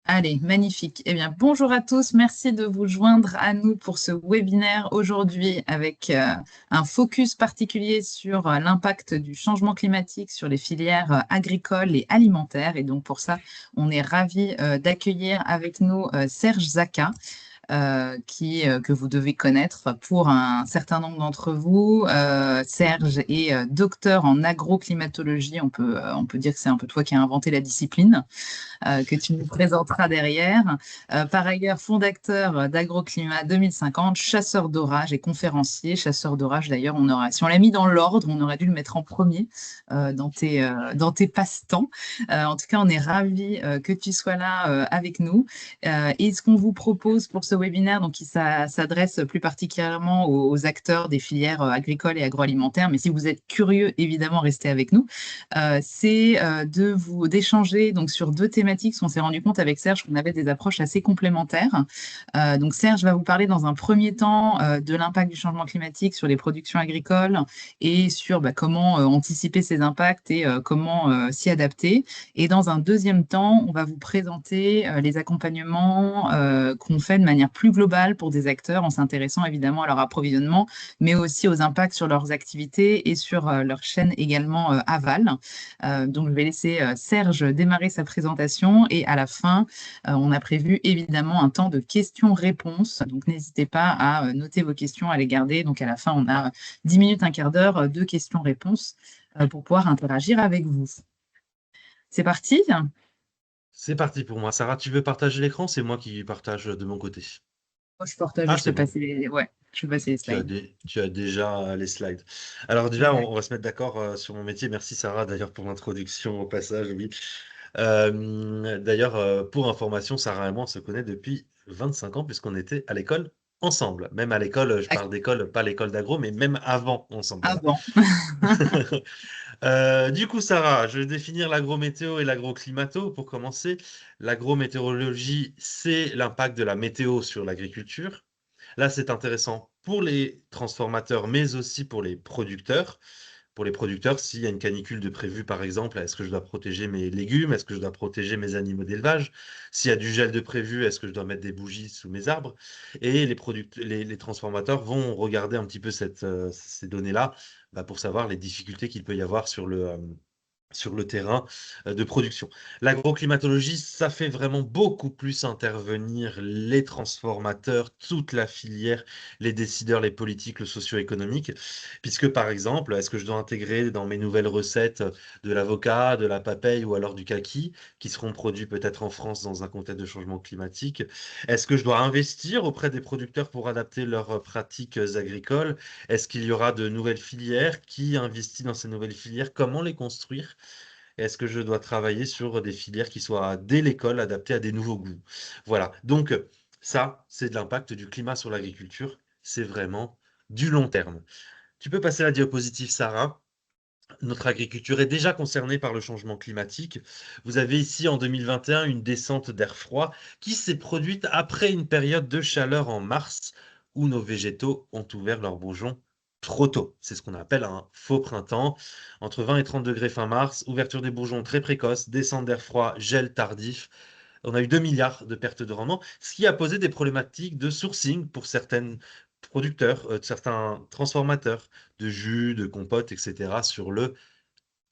Allez, magnifique. Eh bien, bonjour à tous. Merci de vous joindre à nous pour ce webinaire aujourd'hui avec un focus particulier sur l'impact du changement climatique sur les filières agricoles et alimentaires. Et donc, pour ça, on est ravis d'accueillir avec nous Serge Zaka. Que vous devez connaître pour un certain nombre d'entre vous. Serge est docteur en agroclimatologie. On peut dire que c'est un peu toi qui as inventé la discipline que tu nous présenteras derrière. Par ailleurs, fondateur d'Agroclimat 2050, chasseur d'orage et conférencier. Chasseur d'orage, d'ailleurs, si on l'a mis dans l'ordre, on aurait dû le mettre en premier dans tes passe-temps. En tout cas, on est ravis que tu sois là avec nous. Et ce qu'on vous propose pour ce webinaire, donc qui s'adresse plus particulièrement aux acteurs des filières agricoles et agroalimentaires, mais si vous êtes curieux, évidemment, restez avec nous, c'est d'échanger donc sur deux thématiques, parce qu'on s'est rendu compte avec Serge qu'on avait des approches assez complémentaires. Donc Serge va vous parler dans un premier temps de l'impact du changement climatique sur les productions agricoles et sur comment anticiper ces impacts et comment s'y adapter. Et dans un deuxième temps, on va vous présenter les accompagnements qu'on fait de manière plus globale pour des acteurs en s'intéressant évidemment à leur approvisionnement, mais aussi aux impacts sur leurs activités et sur leur chaîne également aval. Donc, je vais laisser Serge démarrer sa présentation et à la fin, on a prévu évidemment un temps de questions-réponses. Donc, n'hésitez pas à noter vos questions, à les garder. Donc, à la fin, on a 10 minutes, un quart d'heure de questions-réponses pour pouvoir interagir avec vous. C'est parti? C'est parti pour moi. Sarah, tu veux partager l'écran? C'est moi qui partage de mon côté. Moi, je partage, Ah, je peux c'est bon. passer ouais, je peux passer les slides. Tu as déjà les slides. Alors déjà, Exact. on va se mettre d'accord sur mon métier. Merci Sarah d'ailleurs pour l'introduction au passage. Oui. D'ailleurs, pour information, Sarah et moi, on se connaît depuis 25 ans puisqu'on était à l'école ensemble. Même à l'école, je parle d'école, pas l'école d'agro, mais même avant ensemble. Voilà. Avant. Du coup, Sarah, je vais définir l'agrométéo et l'agroclimato. Pour commencer, l'agrométéorologie, c'est l'impact de la météo sur l'agriculture. Là, c'est intéressant pour les transformateurs, mais aussi pour les producteurs. Pour les producteurs, s'il y a une canicule de prévue, par exemple, est-ce que je dois protéger mes légumes? Est-ce que je dois protéger mes animaux d'élevage? S'il y a du gel de prévu, est-ce que je dois mettre des bougies sous mes arbres? Et les transformateurs vont regarder un petit peu ces données-là pour savoir les difficultés qu'il peut y avoir sur le terrain de production. L'agroclimatologie, ça fait vraiment beaucoup plus intervenir les transformateurs, toute la filière, les décideurs, les politiques, le socio-économique, puisque par exemple, est-ce que je dois intégrer dans mes nouvelles recettes de l'avocat, de la papaye ou alors du kaki, qui seront produits peut-être en France dans un contexte de changement climatique? Est-ce que je dois investir auprès des producteurs pour adapter leurs pratiques agricoles? Est-ce qu'il y aura de nouvelles filières? Qui investit dans ces nouvelles filières? Comment les construire? Est-ce que je dois travailler sur des filières qui soient dès l'école adaptées à des nouveaux goûts? Voilà. Donc, ça, c'est de l'impact du climat sur l'agriculture. C'est vraiment du long terme. Tu peux passer la diapositive, Sarah. Notre agriculture est déjà concernée par le changement climatique. Vous avez ici en 2021 une descente d'air froid qui s'est produite après une période de chaleur en mars où nos végétaux ont ouvert leurs bourgeons trop tôt. C'est ce qu'on appelle un faux printemps. Entre 20 et 30 degrés fin mars, ouverture des bourgeons très précoce, descente d'air froid, gel tardif. On a eu 2 milliards de pertes de rendement, ce qui a posé des problématiques de sourcing pour certains producteurs, certains transformateurs de jus, de compotes, etc. sur le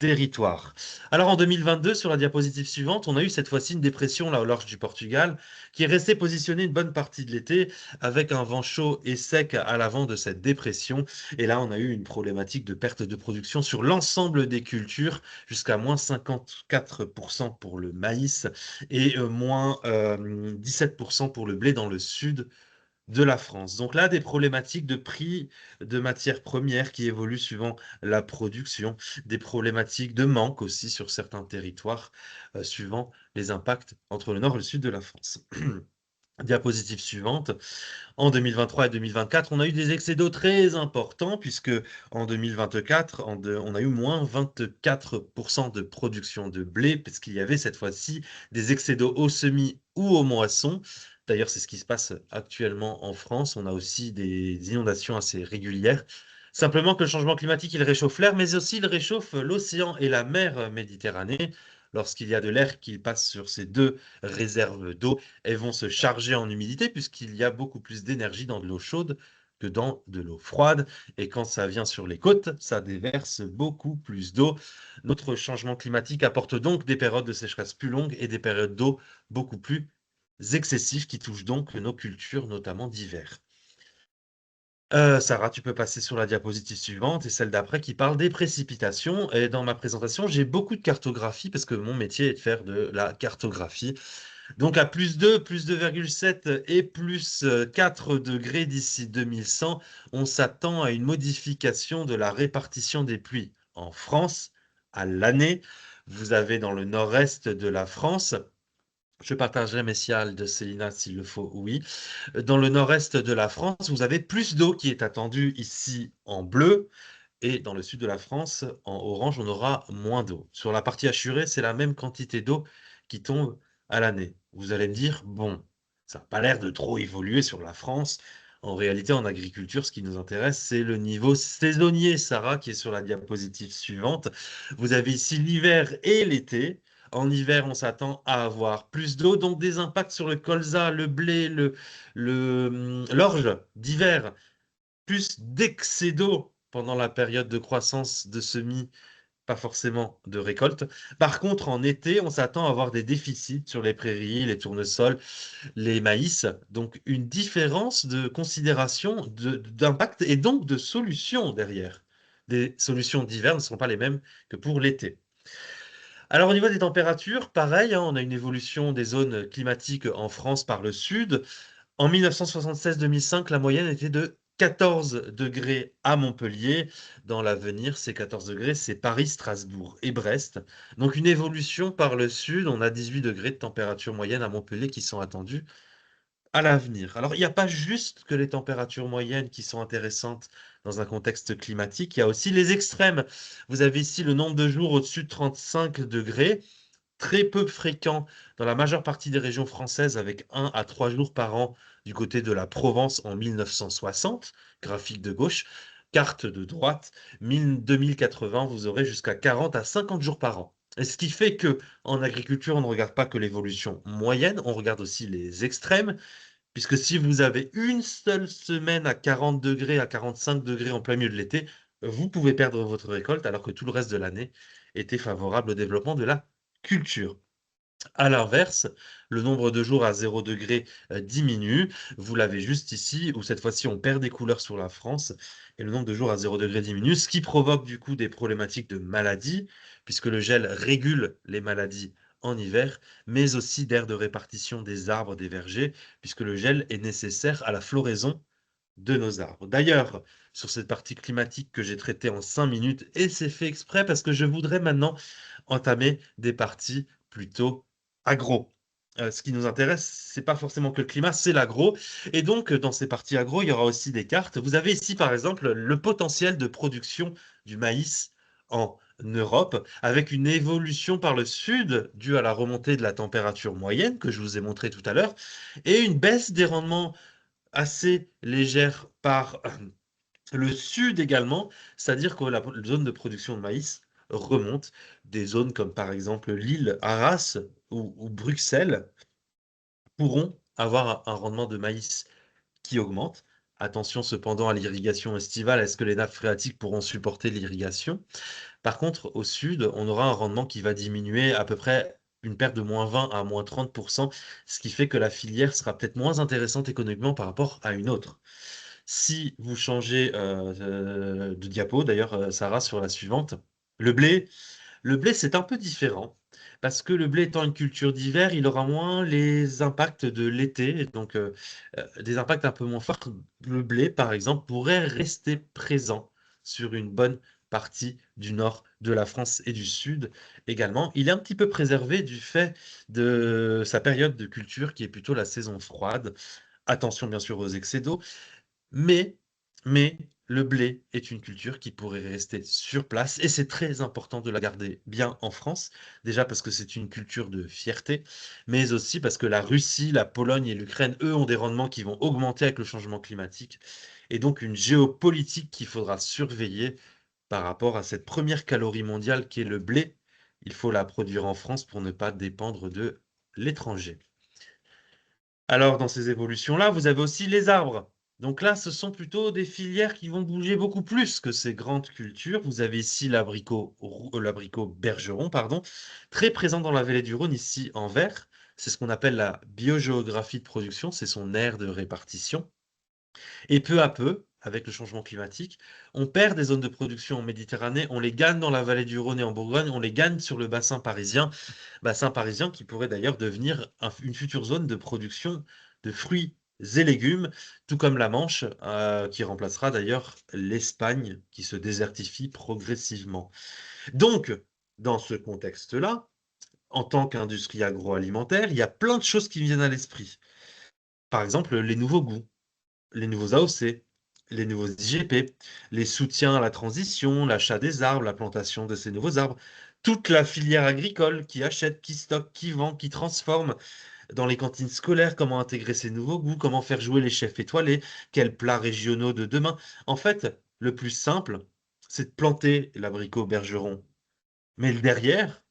territoire. Alors en 2022, sur la diapositive suivante, on a eu cette fois-ci une dépression là au large du Portugal qui est restée positionnée une bonne partie de l'été avec un vent chaud et sec à l'avant de cette dépression. Et là, on a eu une problématique de perte de production sur l'ensemble des cultures jusqu'à moins 54% pour le maïs et moins 17% pour le blé dans le sud de la France. Donc là, des problématiques de prix de matières premières qui évoluent suivant la production, des problématiques de manque aussi sur certains territoires, suivant les impacts entre le nord et le sud de la France. Diapositive suivante. En 2023 et 2024, on a eu des excès d'eau très importants puisque en 2024, on a eu moins 24% de production de blé parce qu'il y avait cette fois-ci des excès d'eau au semis ou au moisson. D'ailleurs, c'est ce qui se passe actuellement en France. On a aussi des inondations assez régulières. Simplement que le changement climatique, il réchauffe l'air, mais aussi il réchauffe l'océan et la mer Méditerranée. lorsqu'il y a de l'air qui passe sur ces deux réserves d'eau, elles vont se charger en humidité puisqu'il y a beaucoup plus d'énergie dans de l'eau chaude que dans de l'eau froide. Et quand ça vient sur les côtes, ça déverse beaucoup plus d'eau. Notre changement climatique apporte donc des périodes de sécheresse plus longues et des périodes d'eau beaucoup plus excessives qui touchent donc nos cultures, notamment d'hiver. Sarah, tu peux passer sur la diapositive suivante et celle d'après qui parle des précipitations. Et dans ma présentation, j'ai beaucoup de cartographie parce que mon métier est de faire de la cartographie. Donc à plus 2, plus 2,7 et plus 4 degrés d'ici 2100, on s'attend à une modification de la répartition des pluies en France à l'année. Vous avez dans le nord-est de la France, je partagerai mes sials de Célina s'il le faut, oui. Dans le nord-est de la France, vous avez plus d'eau qui est attendue ici en bleu. Et dans le sud de la France, en orange, on aura moins d'eau. Sur la partie assurée, c'est la même quantité d'eau qui tombe à l'année. Vous allez me dire, bon, ça n'a pas l'air de trop évoluer sur la France. En réalité, en agriculture, ce qui nous intéresse, c'est le niveau saisonnier, Sarah, qui est sur la diapositive suivante. Vous avez ici l'hiver et l'été. En hiver, on s'attend à avoir plus d'eau, donc des impacts sur le colza, le blé, l'orge d'hiver, plus d'excès d'eau pendant la période de croissance de semis, pas forcément de récolte. Par contre, en été, on s'attend à avoir des déficits sur les prairies, les tournesols, les maïs. Donc, une différence de considération d'impact et donc de solutions derrière. Des solutions d'hiver ne sont pas les mêmes que pour l'été. Alors, au niveau des températures, pareil, hein, on a une évolution des zones climatiques en France par le sud. En 1976-2005, la moyenne était de 14 degrés à Montpellier. Dans l'avenir, ces 14 degrés, c'est Paris, Strasbourg et Brest. Donc une évolution par le sud, on a 18 degrés de température moyenne à Montpellier qui sont attendus à l'avenir. Alors il n'y a pas juste que les températures moyennes qui sont intéressantes dans un contexte climatique, il y a aussi les extrêmes. Vous avez ici le nombre de jours au-dessus de 35 degrés, très peu fréquent dans la majeure partie des régions françaises, avec 1 à 3 jours par an du côté de la Provence en 1960, graphique de gauche, carte de droite, 2080, vous aurez jusqu'à 40 à 50 jours par an. Et ce qui fait que en agriculture, on ne regarde pas que l'évolution moyenne, on regarde aussi les extrêmes, puisque si vous avez une seule semaine à 40 degrés, à 45 degrés en plein milieu de l'été, vous pouvez perdre votre récolte alors que tout le reste de l'année était favorable au développement de la culture. À l'inverse, le nombre de jours à 0 degré diminue. Vous l'avez juste ici, où cette fois-ci on perd des couleurs sur la France, et le nombre de jours à 0 degré diminue, ce qui provoque du coup des problématiques de maladies, puisque le gel régule les maladies en hiver, mais aussi d'aire de répartition des arbres, des vergers, puisque le gel est nécessaire à la floraison de nos arbres. D'ailleurs, sur cette partie climatique que j'ai traitée en 5 minutes, et c'est fait exprès parce que je voudrais maintenant entamer des parties plutôt agro. Ce qui nous intéresse, c'est pas forcément que le climat, c'est l'agro. Et donc, dans ces parties agro, il y aura aussi des cartes. Vous avez ici, par exemple, le potentiel de production du maïs en Europe, avec une évolution par le sud due à la remontée de la température moyenne que je vous ai montré tout à l'heure, et une baisse des rendements assez légère par le sud également, c'est-à-dire que la zone de production de maïs remonte. Des zones comme par exemple Lille, Arras ou Bruxelles pourront avoir un rendement de maïs qui augmente. Attention cependant à l'irrigation estivale, est-ce que les nappes phréatiques pourront supporter l'irrigation? Par contre, au sud, on aura un rendement qui va diminuer à peu près une perte de -20 à -30%, ce qui fait que la filière sera peut-être moins intéressante économiquement par rapport à une autre. Si vous changez de diapo, d'ailleurs, Sarah, sur la suivante, le blé, le blé, c'est un peu différent parce que le blé étant une culture d'hiver, il aura moins les impacts de l'été, donc des impacts un peu moins forts. Le blé, par exemple, pourrait rester présent sur une bonne partie du nord de la France et du sud également. Il est un petit peu préservé du fait de sa période de culture qui est plutôt la saison froide. Attention bien sûr aux excès d'eau, mais, mais le blé est une culture qui pourrait rester sur place et c'est très important de la garder bien en France. Déjà parce que c'est une culture de fierté, mais aussi parce que la Russie, la Pologne et l'Ukraine, eux, ont des rendements qui vont augmenter avec le changement climatique et donc une géopolitique qu'il faudra surveiller par rapport à cette première calorie mondiale qui est le blé. Il faut la produire en France pour ne pas dépendre de l'étranger. Alors, dans ces évolutions-là, vous avez aussi les arbres. Donc là, ce sont plutôt des filières qui vont bouger beaucoup plus que ces grandes cultures. Vous avez ici l'abricot bergeron, pardon, très présent dans la vallée du Rhône, ici en vert. C'est ce qu'on appelle la biogéographie de production, c'est son aire de répartition. Et peu à peu, avec le changement climatique, on perd des zones de production en Méditerranée, on les gagne dans la vallée du Rhône et en Bourgogne, on les gagne sur le bassin parisien qui pourrait d'ailleurs devenir une future zone de production de fruits et légumes, tout comme la Manche, qui remplacera d'ailleurs l'Espagne, qui se désertifie progressivement. Donc, dans ce contexte-là, en tant qu'industrie agroalimentaire, il y a plein de choses qui me viennent à l'esprit. Par exemple, les nouveaux goûts, les nouveaux AOC, les nouveaux IGP, les soutiens à la transition, l'achat des arbres, la plantation de ces nouveaux arbres, toute la filière agricole qui achète, qui stocke, qui vend, qui transforme dans les cantines scolaires, comment intégrer ces nouveaux goûts, comment faire jouer les chefs étoilés, quels plats régionaux de demain. En fait, le plus simple, c'est de planter l'abricot bergeron, mais le derrière,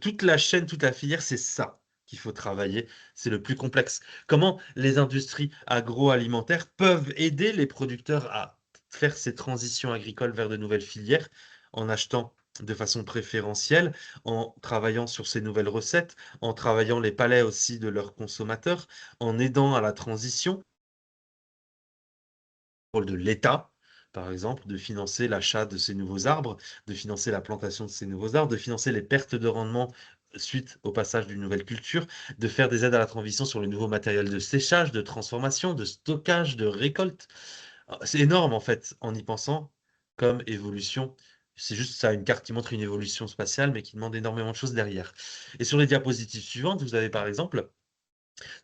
toute la chaîne, toute la filière, c'est ça qu'il faut travailler. C'est le plus complexe. Comment les industries agroalimentaires peuvent aider les producteurs à faire ces transitions agricoles vers de nouvelles filières en achetant de façon préférentielle, en travaillant sur ces nouvelles recettes, en travaillant les palais aussi de leurs consommateurs, en aidant à la transition rôle de l'État, par exemple, de financer l'achat de ces nouveaux arbres, de financer la plantation de ces nouveaux arbres, de financer les pertes de rendement suite au passage d'une nouvelle culture, de faire des aides à la transition sur les nouveaux matériels de séchage, de transformation, de stockage, de récolte. C'est énorme en fait, en y pensant, comme évolution. C'est juste ça, une carte qui montre une évolution spatiale, mais qui demande énormément de choses derrière. Et sur les diapositives suivantes, vous avez par exemple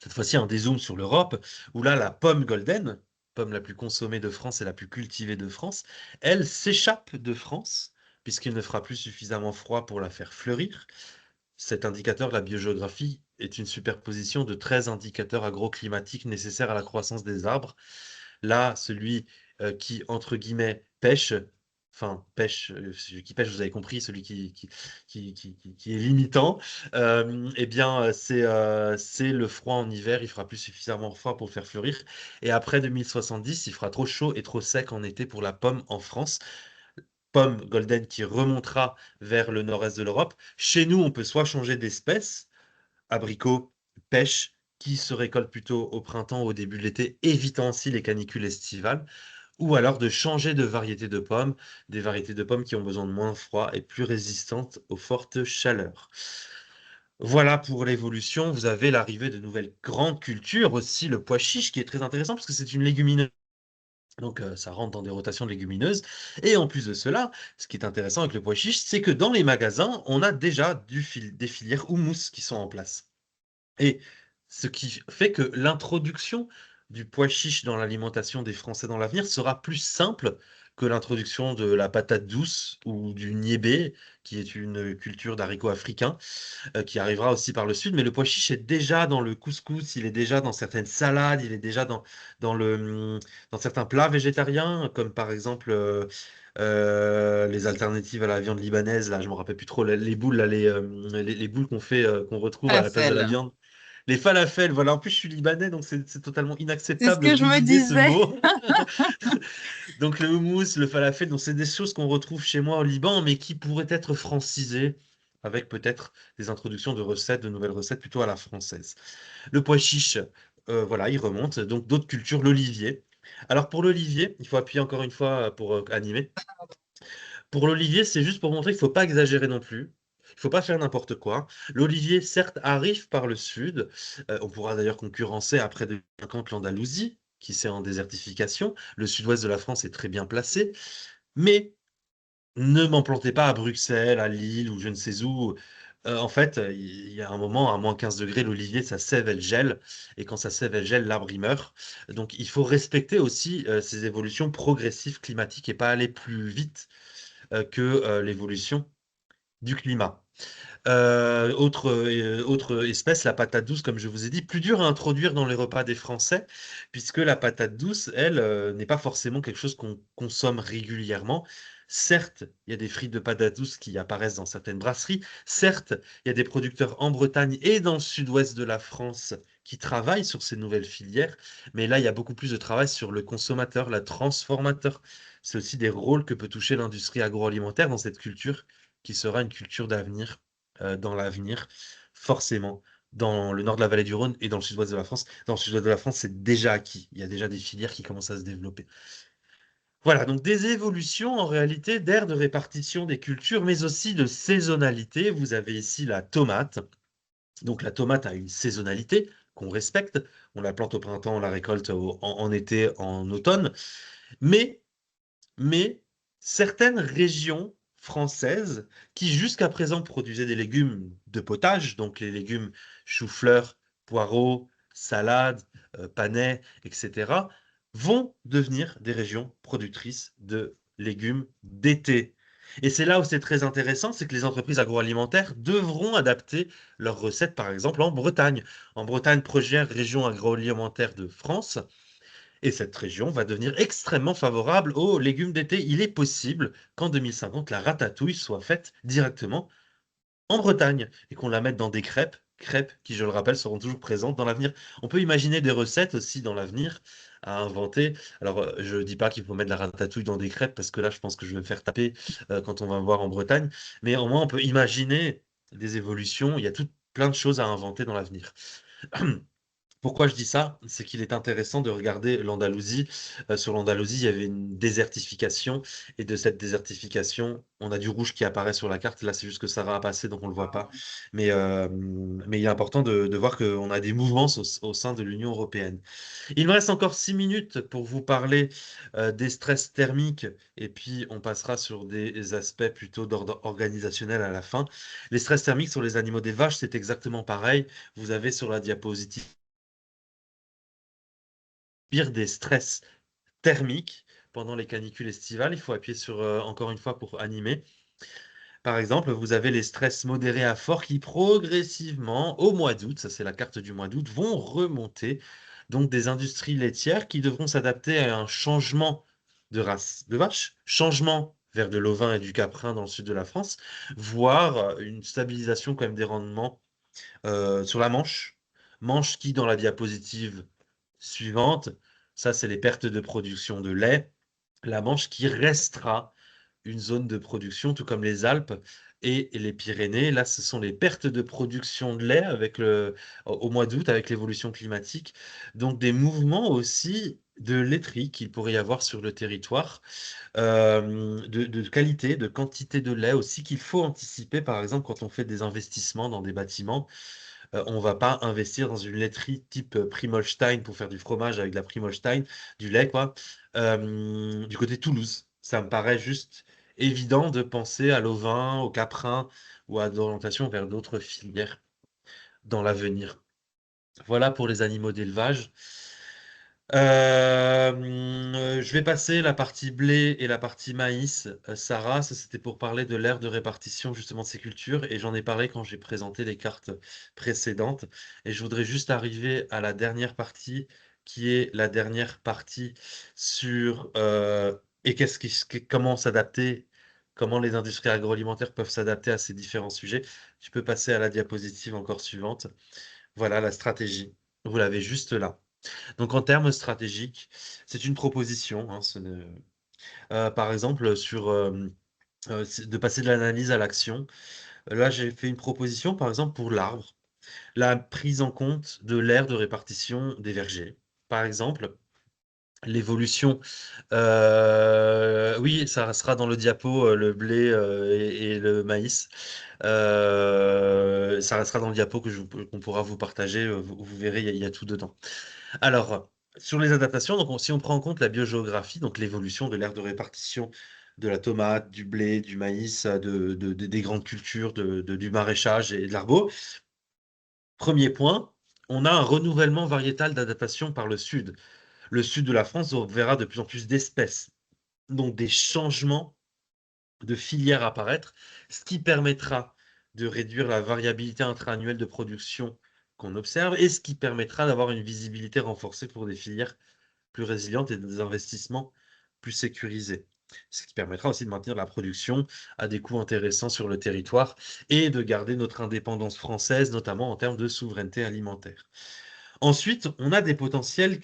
cette fois-ci un dézoom sur l'Europe, où là, la pomme golden, pomme la plus consommée de France et la plus cultivée de France, elle s'échappe de France, puisqu'il ne fera plus suffisamment froid pour la faire fleurir. Cet indicateur, la biogéographie, est une superposition de 13 indicateurs agroclimatiques nécessaires à la croissance des arbres. Là, celui qui, entre guillemets, pêche, enfin, pêche, celui qui pêche, vous avez compris, celui qui est limitant, eh bien, c'est le froid en hiver, il fera plus suffisamment froid pour le faire fleurir. Et après 2070, il fera trop chaud et trop sec en été pour la pomme en France. Pomme golden qui remontera vers le nord-est de l'Europe. Chez nous, on peut soit changer d'espèce, abricot, pêche, qui se récolte plutôt au printemps ou au début de l'été, évitant ainsi les canicules estivales, ou alors de changer de variété de pommes, des variétés de pommes qui ont besoin de moins de froid et plus résistantes aux fortes chaleurs. Voilà pour l'évolution. Vous avez l'arrivée de nouvelles grandes cultures, aussi le pois chiche qui est très intéressant parce que c'est une légumineuse. Donc ça rentre dans des rotations de légumineuses. Et en plus de cela, ce qui est intéressant avec le pois chiche, c'est que dans les magasins, on a déjà des filières houmous qui sont en place. Et ce qui fait que l'introduction du pois chiche dans l'alimentation des Français dans l'avenir sera plus simple que l'introduction de la patate douce ou du niébé, qui est une culture d'haricots africains, qui arrivera aussi par le sud. Mais le pois chiche est déjà dans le couscous, il est déjà dans certaines salades, il est déjà dans certains plats végétariens, comme par exemple les alternatives à la viande libanaise. Là, je me rappelle plus trop les boules, là, les boules qu'on fait, qu'on retrouve à la place de la Falafel. viande. Les falafels, voilà. En plus, je suis libanais, donc c'est totalement C'est ce inacceptable que je me d'oublier ce disais. mot. Donc le houmous, le falafel, donc c'est des choses qu'on retrouve chez moi au Liban, mais qui pourraient être francisées avec peut-être des introductions de recettes, de nouvelles recettes plutôt à la française. Le pois chiche, voilà, il remonte. Donc d'autres cultures, l'olivier. Alors pour l'olivier, il faut appuyer encore une fois pour animer. Pour l'olivier, c'est juste pour montrer qu'il ne faut pas exagérer non plus. Il ne faut pas faire n'importe quoi. L'olivier, certes, arrive par le sud. On pourra d'ailleurs concurrencer après 2050 l'Andalousie, qui c'est en désertification. Le sud-ouest de la France est très bien placé. Mais ne m'en plantez pas à Bruxelles, à Lille ou je ne sais où. En fait, il y a un moment, à -15 degrés, l'olivier, ça sève, elle gèle. Et quand ça sève, elle gèle, l'arbre, il meurt. Donc, il faut respecter aussi ces évolutions progressives climatiques et pas aller plus vite que l'évolution du climat. Autre espèce, la patate douce, comme je vous ai dit, plus dure à introduire dans les repas des Français, puisque la patate douce, elle, n'est pas forcément quelque chose qu'on consomme régulièrement. Certes, il y a des frites de patate douce qui apparaissent dans certaines brasseries. Certes, il y a des producteurs en Bretagne et dans le sud-ouest de la France qui travaillent sur ces nouvelles filières. Mais là, il y a beaucoup plus de travail sur le consommateur, la transformateur. C'est aussi des rôles que peut toucher l'industrie agroalimentaire dans cette culture, qui sera une culture d'avenir dans l'avenir, forcément. Dans le nord de la vallée du Rhône et dans le sud-ouest de la France. Dans le sud-ouest de la France, c'est déjà acquis. Il y a déjà des filières qui commencent à se développer. Voilà, donc des évolutions en réalité d'aires de répartition des cultures, mais aussi de saisonnalité. Vous avez ici la tomate. Donc la tomate a une saisonnalité qu'on respecte. On la plante au printemps, on la récolte en été, en automne. Mais mais certaines régions françaises qui jusqu'à présent produisaient des légumes de potage, donc les légumes chou-fleur, poireaux, salades, panais, etc., vont devenir des régions productrices de légumes d'été. Et c'est là où c'est très intéressant, c'est que les entreprises agroalimentaires devront adapter leurs recettes, par exemple en Bretagne. En Bretagne, première région agroalimentaire de France, et cette région va devenir extrêmement favorable aux légumes d'été. Il est possible qu'en 2050, la ratatouille soit faite directement en Bretagne et qu'on la mette dans des crêpes, crêpes qui, je le rappelle, seront toujours présentes dans l'avenir. On peut imaginer des recettes aussi dans l'avenir à inventer. Alors, je ne dis pas qu'il faut mettre la ratatouille dans des crêpes parce que là, je pense que je vais me faire taper quand on va me voir en Bretagne. Mais au moins, on peut imaginer des évolutions. Il y a tout plein de choses à inventer dans l'avenir. Pourquoi je dis ça? C'est qu'il est intéressant de regarder l'Andalousie. Sur l'Andalousie, il y avait une désertification, et de cette désertification, on a du rouge qui apparaît sur la carte. Là, c'est juste que ça va passer, donc on ne le voit pas. Mais il est important de voir qu'on a des mouvements au sein de l'Union européenne. Il me reste encore 6 minutes pour vous parler des stress thermiques, et puis on passera sur des aspects plutôt d'ordre organisationnel à la fin. Les stress thermiques sur les animaux d'élevage, c'est exactement pareil. Vous avez sur la diapositive des stress thermiques pendant les canicules estivales. Il faut appuyer sur, encore une fois, pour animer. Par exemple, vous avez les stress modérés à forts qui progressivement, au mois d'août, ça c'est la carte du mois d'août, vont remonter. Donc des industries laitières qui devront s'adapter à un changement de race de vache, changement vers de l'ovin et du caprin dans le sud de la France, voire une stabilisation quand même des rendements sur la Manche. Manche qui, dans la diapositive suivante, ça c'est les pertes de production de lait. La Manche qui restera une zone de production, tout comme les Alpes et les Pyrénées. Là, ce sont les pertes de production de lait au mois d'août avec l'évolution climatique. Donc des mouvements aussi de laiterie qu'il pourrait y avoir sur le territoire, de qualité, de quantité de lait aussi qu'il faut anticiper, par exemple, quand on fait des investissements dans des bâtiments. On va pas investir dans une laiterie type Primolstein pour faire du fromage avec de la Primolstein, du lait, quoi, du côté de Toulouse. Ça me paraît juste évident de penser à l'ovin, au caprin ou à d'orientation vers d'autres filières dans l'avenir. Voilà pour les animaux d'élevage. Je vais passer la partie blé et la partie maïs. Sarah, ça c'était pour parler de l'ère de répartition justement de ces cultures et j'en ai parlé quand j'ai présenté les cartes précédentes. Et je voudrais juste arriver à la dernière partie qui est la dernière partie sur et comment s'adapter, comment les industries agroalimentaires peuvent s'adapter à ces différents sujets. Tu peux passer à la diapositive encore suivante. Voilà la stratégie. Vous l'avez juste là. Donc en termes stratégiques, c'est une proposition, hein, par exemple, de passer de l'analyse à l'action. Là, j'ai fait une proposition, par exemple, pour l'arbre, la prise en compte de l'aire de répartition des vergers. Par exemple, l'évolution. Oui, ça sera dans le diapo, le blé et le maïs. Ça restera dans le diapo qu'on pourra vous partager. Vous verrez, il y a tout dedans. Alors, sur les adaptations, donc si on prend en compte la biogéographie, donc l'évolution de l'aire de répartition de la tomate, du blé, du maïs, des grandes cultures, du maraîchage et de l'argot, premier point, on a un renouvellement variétal d'adaptation par le sud. Le sud de la France verra de plus en plus d'espèces, donc des changements de filières apparaître, ce qui permettra de réduire la variabilité intra-annuelle de production qu'on observe et ce qui permettra d'avoir une visibilité renforcée pour des filières plus résilientes et des investissements plus sécurisés. Ce qui permettra aussi de maintenir la production à des coûts intéressants sur le territoire et de garder notre indépendance française, notamment en termes de souveraineté alimentaire. Ensuite, on a des potentiels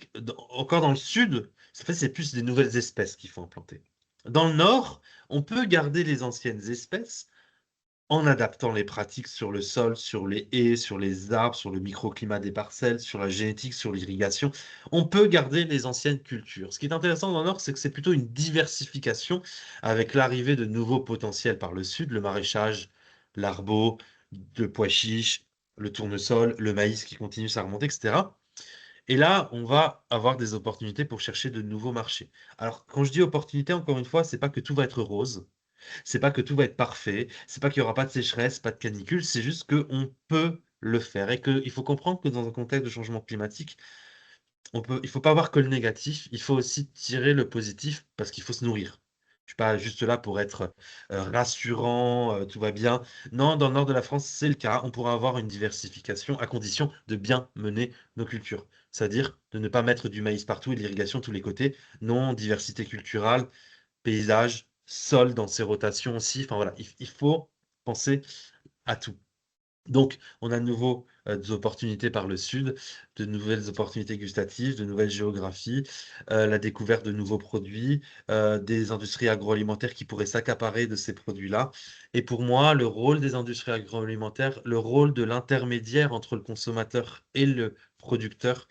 encore dans le sud, en fait, c'est plus des nouvelles espèces qu'il faut implanter. Dans le nord, on peut garder les anciennes espèces en adaptant les pratiques sur le sol, sur les haies, sur les arbres, sur le microclimat des parcelles, sur la génétique, sur l'irrigation. On peut garder les anciennes cultures. Ce qui est intéressant dans le nord, c'est que c'est plutôt une diversification avec l'arrivée de nouveaux potentiels par le sud, le maraîchage, l'arbo, le pois chiche, le tournesol, le maïs qui continue à remonter, etc. Et là, on va avoir des opportunités pour chercher de nouveaux marchés. Alors, quand je dis opportunité, encore une fois, c'est pas que tout va être rose, c'est pas que tout va être parfait, c'est pas qu'il y aura pas de sécheresse, pas de canicule, c'est juste qu'on peut le faire et qu'il faut comprendre que dans un contexte de changement climatique, il faut pas voir que le négatif, il faut aussi tirer le positif parce qu'il faut se nourrir. Je suis pas juste là pour être, rassurant, tout va bien. Non, dans le nord de la France, c'est le cas. On pourra avoir une diversification à condition de bien mener nos cultures. C'est-à-dire de ne pas mettre du maïs partout et de l'irrigation de tous les côtés. Non, diversité culturelle, paysage, sol dans ses rotations aussi. Enfin voilà, il faut penser à tout. Donc, on a de nouveau des opportunités par le sud, de nouvelles opportunités gustatives, de nouvelles géographies, la découverte de nouveaux produits, des industries agroalimentaires qui pourraient s'accaparer de ces produits-là. Et pour moi, le rôle des industries agroalimentaires, le rôle de l'intermédiaire entre le consommateur et le producteur,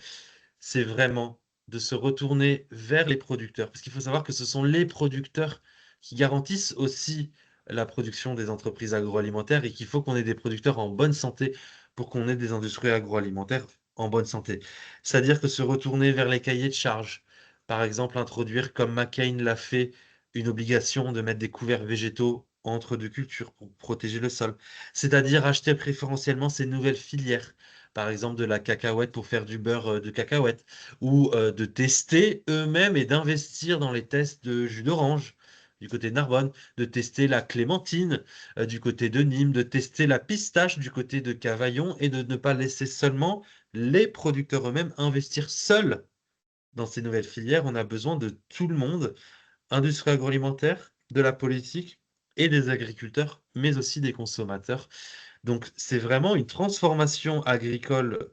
c'est vraiment de se retourner vers les producteurs. Parce qu'il faut savoir que ce sont les producteurs qui garantissent aussi la production des entreprises agroalimentaires et qu'il faut qu'on ait des producteurs en bonne santé pour qu'on ait des industries agroalimentaires en bonne santé. C'est-à-dire que se retourner vers les cahiers de charges, par exemple introduire, comme McCain l'a fait, une obligation de mettre des couverts végétaux entre deux cultures pour protéger le sol. C'est-à-dire acheter préférentiellement ces nouvelles filières, par exemple de la cacahuète pour faire du beurre de cacahuète, ou de tester eux-mêmes et d'investir dans les tests de jus d'orange du côté de Narbonne, de tester la clémentine du côté de Nîmes, de tester la pistache du côté de Cavaillon et de ne pas laisser seulement les producteurs eux-mêmes investir seuls dans ces nouvelles filières. On a besoin de tout le monde, industrie agroalimentaire, de la politique et des agriculteurs, mais aussi des consommateurs. Donc, c'est vraiment une transformation agricole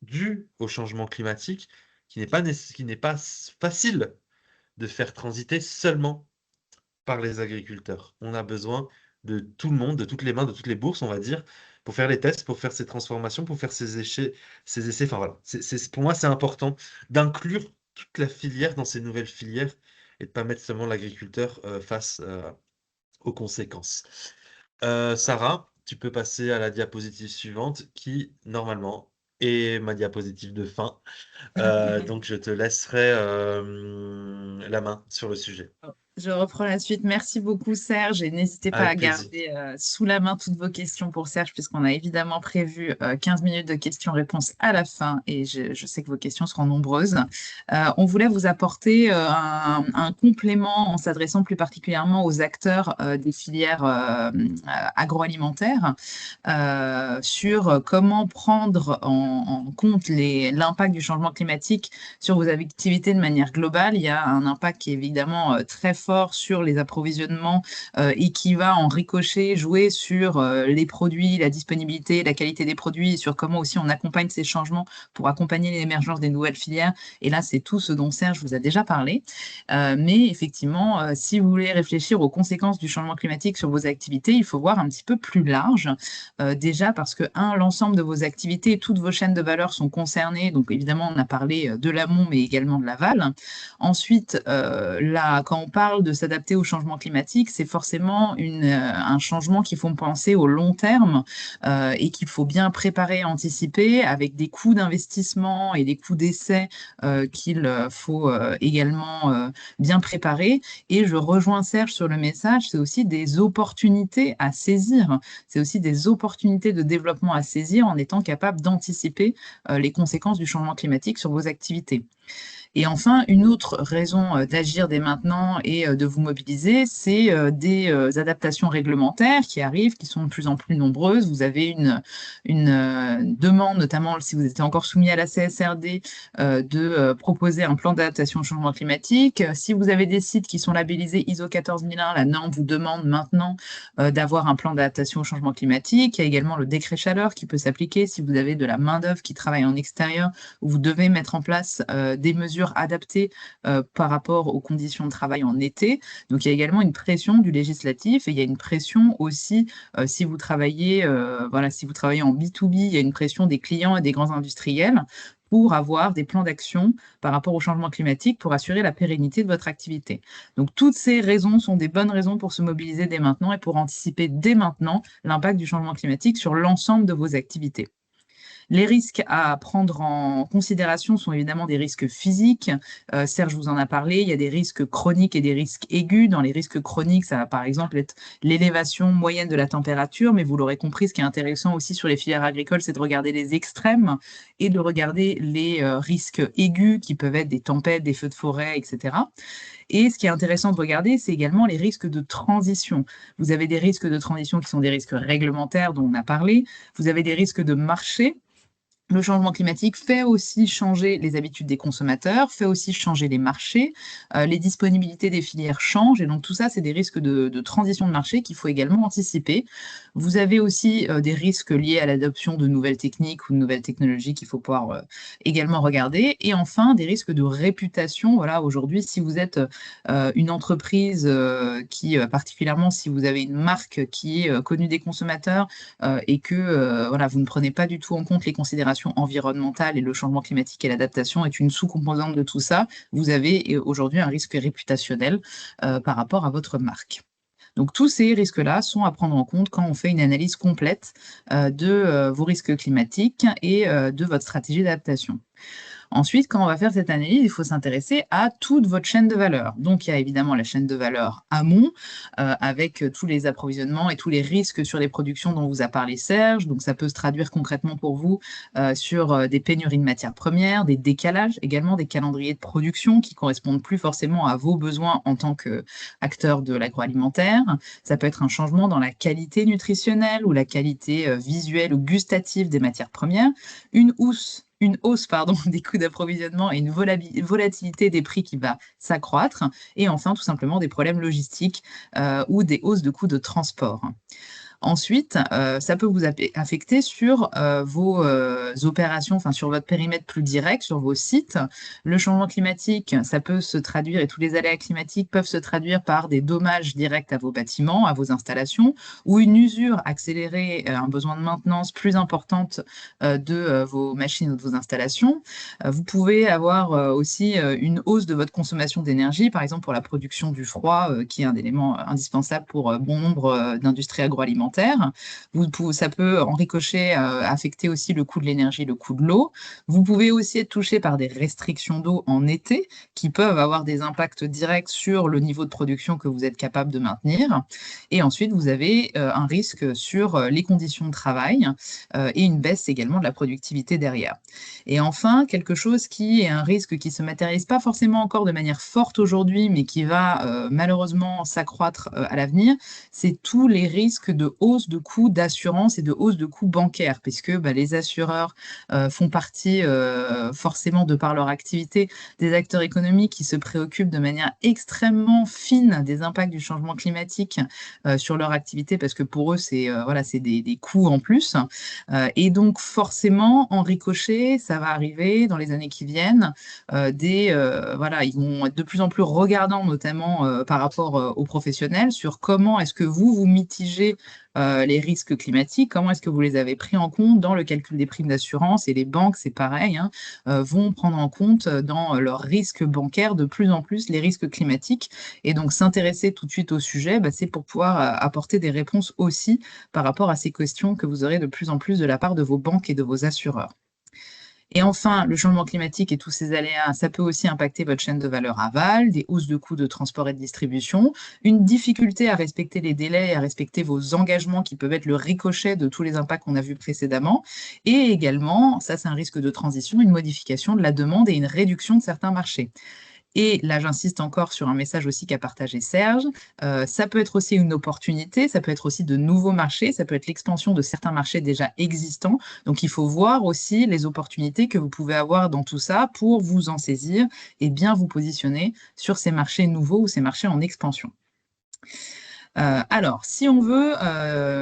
due au changement climatique qui n'est pas facile de faire transiter seulement par les agriculteurs. On a besoin de tout le monde, de toutes les mains, de toutes les bourses, on va dire, pour faire les tests, pour faire ces transformations, pour faire ces essais. Enfin voilà, pour moi, c'est important d'inclure toute la filière dans ces nouvelles filières et de pas mettre seulement l'agriculteur face aux conséquences. Sarah, tu peux passer à la diapositive suivante qui, normalement, est ma diapositive de fin. Donc, je te laisserai la main sur le sujet. Je reprends la suite. Merci beaucoup, Serge. Et n'hésitez pas à Avec plaisir. garder sous la main toutes vos questions pour Serge, puisqu'on a évidemment prévu 15 minutes de questions-réponses à la fin. Et je sais que vos questions seront nombreuses. On voulait vous apporter un complément en s'adressant plus particulièrement aux acteurs des filières agroalimentaires sur comment prendre en compte l'impact du changement climatique sur vos activités de manière globale. Il y a un impact qui est évidemment très fort sur les approvisionnements et qui va en ricochet jouer sur les produits, la disponibilité, la qualité des produits, et sur comment aussi on accompagne ces changements pour accompagner l'émergence des nouvelles filières. Et là, c'est tout ce dont Serge vous a déjà parlé. Mais effectivement, si vous voulez réfléchir aux conséquences du changement climatique sur vos activités, il faut voir un petit peu plus large. Déjà parce que, l'ensemble de vos activités, toutes vos chaînes de valeur sont concernées. Donc, évidemment, on a parlé de l'amont, mais également de l'aval. Ensuite, là, quand on parle de s'adapter au changement climatique, c'est forcément un changement qu'il faut penser au long terme et qu'il faut bien préparer, anticiper avec des coûts d'investissement et des coûts d'essai qu'il faut également bien préparer. Et je rejoins Serge sur le message, c'est aussi des opportunités à saisir. C'est aussi des opportunités de développement à saisir en étant capable d'anticiper les conséquences du changement climatique sur vos activités. Et enfin, une autre raison d'agir dès maintenant et de vous mobiliser, c'est des adaptations réglementaires qui arrivent, qui sont de plus en plus nombreuses. Vous avez une demande, notamment si vous êtes encore soumis à la CSRD, de proposer un plan d'adaptation au changement climatique. Si vous avez des sites qui sont labellisés ISO 14001, la norme vous demande maintenant d'avoir un plan d'adaptation au changement climatique. Il y a également le décret chaleur qui peut s'appliquer si vous avez de la main-d'œuvre qui travaille en extérieur, où vous devez mettre en place des mesures adaptées par rapport aux conditions de travail en été. Donc, il y a également une pression du législatif et il y a une pression aussi si vous travaillez, si vous travaillez en B2B, il y a une pression des clients et des grands industriels pour avoir des plans d'action par rapport au changement climatique pour assurer la pérennité de votre activité. Donc, toutes ces raisons sont des bonnes raisons pour se mobiliser dès maintenant et pour anticiper dès maintenant l'impact du changement climatique sur l'ensemble de vos activités. Les risques à prendre en considération sont évidemment des risques physiques. Serge vous en a parlé, il y a des risques chroniques et des risques aigus. Dans les risques chroniques, ça va par exemple être l'élévation moyenne de la température, mais vous l'aurez compris, ce qui est intéressant aussi sur les filières agricoles, c'est de regarder les extrêmes et de regarder les risques aigus qui peuvent être des tempêtes, des feux de forêt, etc. Et ce qui est intéressant de regarder, c'est également les risques de transition. Vous avez des risques de transition qui sont des risques réglementaires dont on a parlé. Vous avez des risques de marché. Le changement climatique fait aussi changer les habitudes des consommateurs, fait aussi changer les marchés, les disponibilités des filières changent, et donc tout ça, c'est des risques de transition de marché qu'il faut également anticiper. Vous avez aussi des risques liés à l'adoption de nouvelles techniques ou de nouvelles technologies qu'il faut pouvoir également regarder, et enfin, des risques de réputation. Voilà, aujourd'hui, si vous êtes une entreprise qui, particulièrement si vous avez une marque qui est connue des consommateurs et que voilà, vous ne prenez pas du tout en compte les considérations environnementales et le changement climatique et l'adaptation est une sous-composante de tout ça, vous avez aujourd'hui un risque réputationnel par rapport à votre marque. Donc tous ces risques-là sont à prendre en compte quand on fait une analyse complète de vos risques climatiques et de votre stratégie d'adaptation. Ensuite, quand on va faire cette analyse, il faut s'intéresser à toute votre chaîne de valeur. Donc, il y a évidemment la chaîne de valeur amont, avec tous les approvisionnements et tous les risques sur les productions dont vous a parlé Serge. Donc, ça peut se traduire concrètement pour vous sur des pénuries de matières premières, des décalages, également des calendriers de production qui correspondent plus forcément à vos besoins en tant qu'acteur de l'agroalimentaire. Ça peut être un changement dans la qualité nutritionnelle ou la qualité visuelle ou gustative des matières premières, une hausse des coûts d'approvisionnement et une volatilité des prix qui va s'accroître, et enfin tout simplement des problèmes logistiques ou des hausses de coûts de transport. Ensuite, ça peut vous affecter sur vos opérations, enfin sur votre périmètre plus direct, sur vos sites. Le changement climatique, ça peut se traduire, et tous les aléas climatiques peuvent se traduire par des dommages directs à vos bâtiments, à vos installations, ou une usure accélérée, un besoin de maintenance plus importante de vos machines ou de vos installations. Vous pouvez avoir aussi une hausse de votre consommation d'énergie, par exemple pour la production du froid, qui est un élément indispensable pour bon nombre d'industries agroalimentaires. Ça peut en ricochet affecter aussi le coût de l'énergie, le coût de l'eau. Vous pouvez aussi être touché par des restrictions d'eau en été qui peuvent avoir des impacts directs sur le niveau de production que vous êtes capable de maintenir. Et ensuite, vous avez un risque sur les conditions de travail et une baisse également de la productivité derrière. Et enfin, quelque chose qui est un risque qui ne se matérialise pas forcément encore de manière forte aujourd'hui, mais qui va malheureusement s'accroître à l'avenir, c'est tous les risques de hausse de coûts d'assurance et de hausse de coûts bancaires, puisque les assureurs font partie forcément, de par leur activité, des acteurs économiques qui se préoccupent de manière extrêmement fine des impacts du changement climatique sur leur activité, parce que pour eux, c'est des coûts en plus. Et donc, forcément, en ricochet, ça va arriver dans les années qui viennent. Ils vont être de plus en plus regardants, notamment par rapport aux professionnels, sur comment est-ce que vous mitigez les risques climatiques, comment est-ce que vous les avez pris en compte dans le calcul des primes d'assurance, et les banques, c'est pareil, vont prendre en compte dans leurs risques bancaires de plus en plus les risques climatiques. Et donc s'intéresser tout de suite au sujet, c'est pour pouvoir apporter des réponses aussi par rapport à ces questions que vous aurez de plus en plus de la part de vos banques et de vos assureurs. Et enfin, le changement climatique et tous ces aléas, ça peut aussi impacter votre chaîne de valeur aval, des hausses de coûts de transport et de distribution, une difficulté à respecter les délais et à respecter vos engagements qui peuvent être le ricochet de tous les impacts qu'on a vus précédemment, et également, ça c'est un risque de transition, une modification de la demande et une réduction de certains marchés. Et là, j'insiste encore sur un message aussi qu'a partagé Serge. Ça peut être aussi une opportunité, ça peut être aussi de nouveaux marchés, ça peut être l'expansion de certains marchés déjà existants. Donc, il faut voir aussi les opportunités que vous pouvez avoir dans tout ça pour vous en saisir et bien vous positionner sur ces marchés nouveaux ou ces marchés en expansion. Alors, si on veut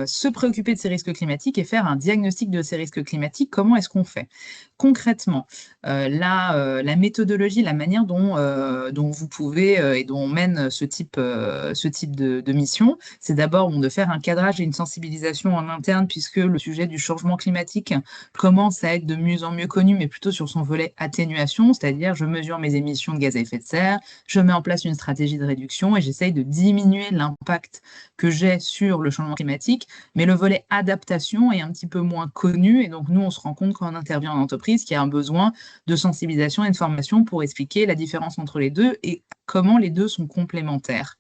se préoccuper de ces risques climatiques et faire un diagnostic de ces risques climatiques, comment est-ce qu'on fait? Concrètement, la méthodologie, la manière dont vous pouvez et dont on mène ce type de mission, c'est d'abord de faire un cadrage et une sensibilisation en interne, puisque le sujet du changement climatique commence à être de mieux en mieux connu, mais plutôt sur son volet atténuation, c'est-à-dire je mesure mes émissions de gaz à effet de serre, je mets en place une stratégie de réduction et j'essaye de diminuer l'impact que j'ai sur le changement climatique, mais le volet adaptation est un petit peu moins connu, et donc nous, on se rend compte quand on intervient en entreprise qu'il y a un besoin de sensibilisation et de formation pour expliquer la différence entre les deux et comment les deux sont complémentaires.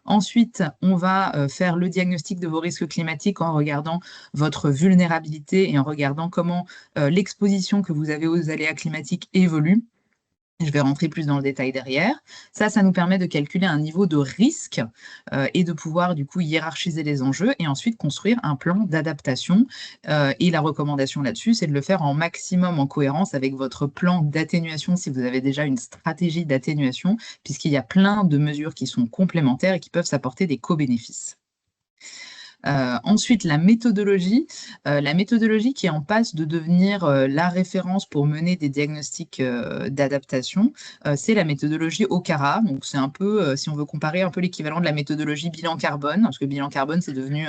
Ensuite, on va faire le diagnostic de vos risques climatiques en regardant votre vulnérabilité et en regardant comment l'exposition que vous avez aux aléas climatiques évolue. Je vais rentrer plus dans le détail derrière. Ça nous permet de calculer un niveau de risque et de pouvoir du coup hiérarchiser les enjeux et ensuite construire un plan d'adaptation. Et la recommandation là-dessus, c'est de le faire en maximum en cohérence avec votre plan d'atténuation si vous avez déjà une stratégie d'atténuation, puisqu'il y a plein de mesures qui sont complémentaires et qui peuvent s'apporter des co-bénéfices. Ensuite, la méthodologie qui est en passe de devenir la référence pour mener des diagnostics d'adaptation, c'est la méthodologie OCARA. Donc, c'est un peu, si on veut comparer, un peu l'équivalent de la méthodologie bilan carbone, parce que bilan carbone, c'est devenu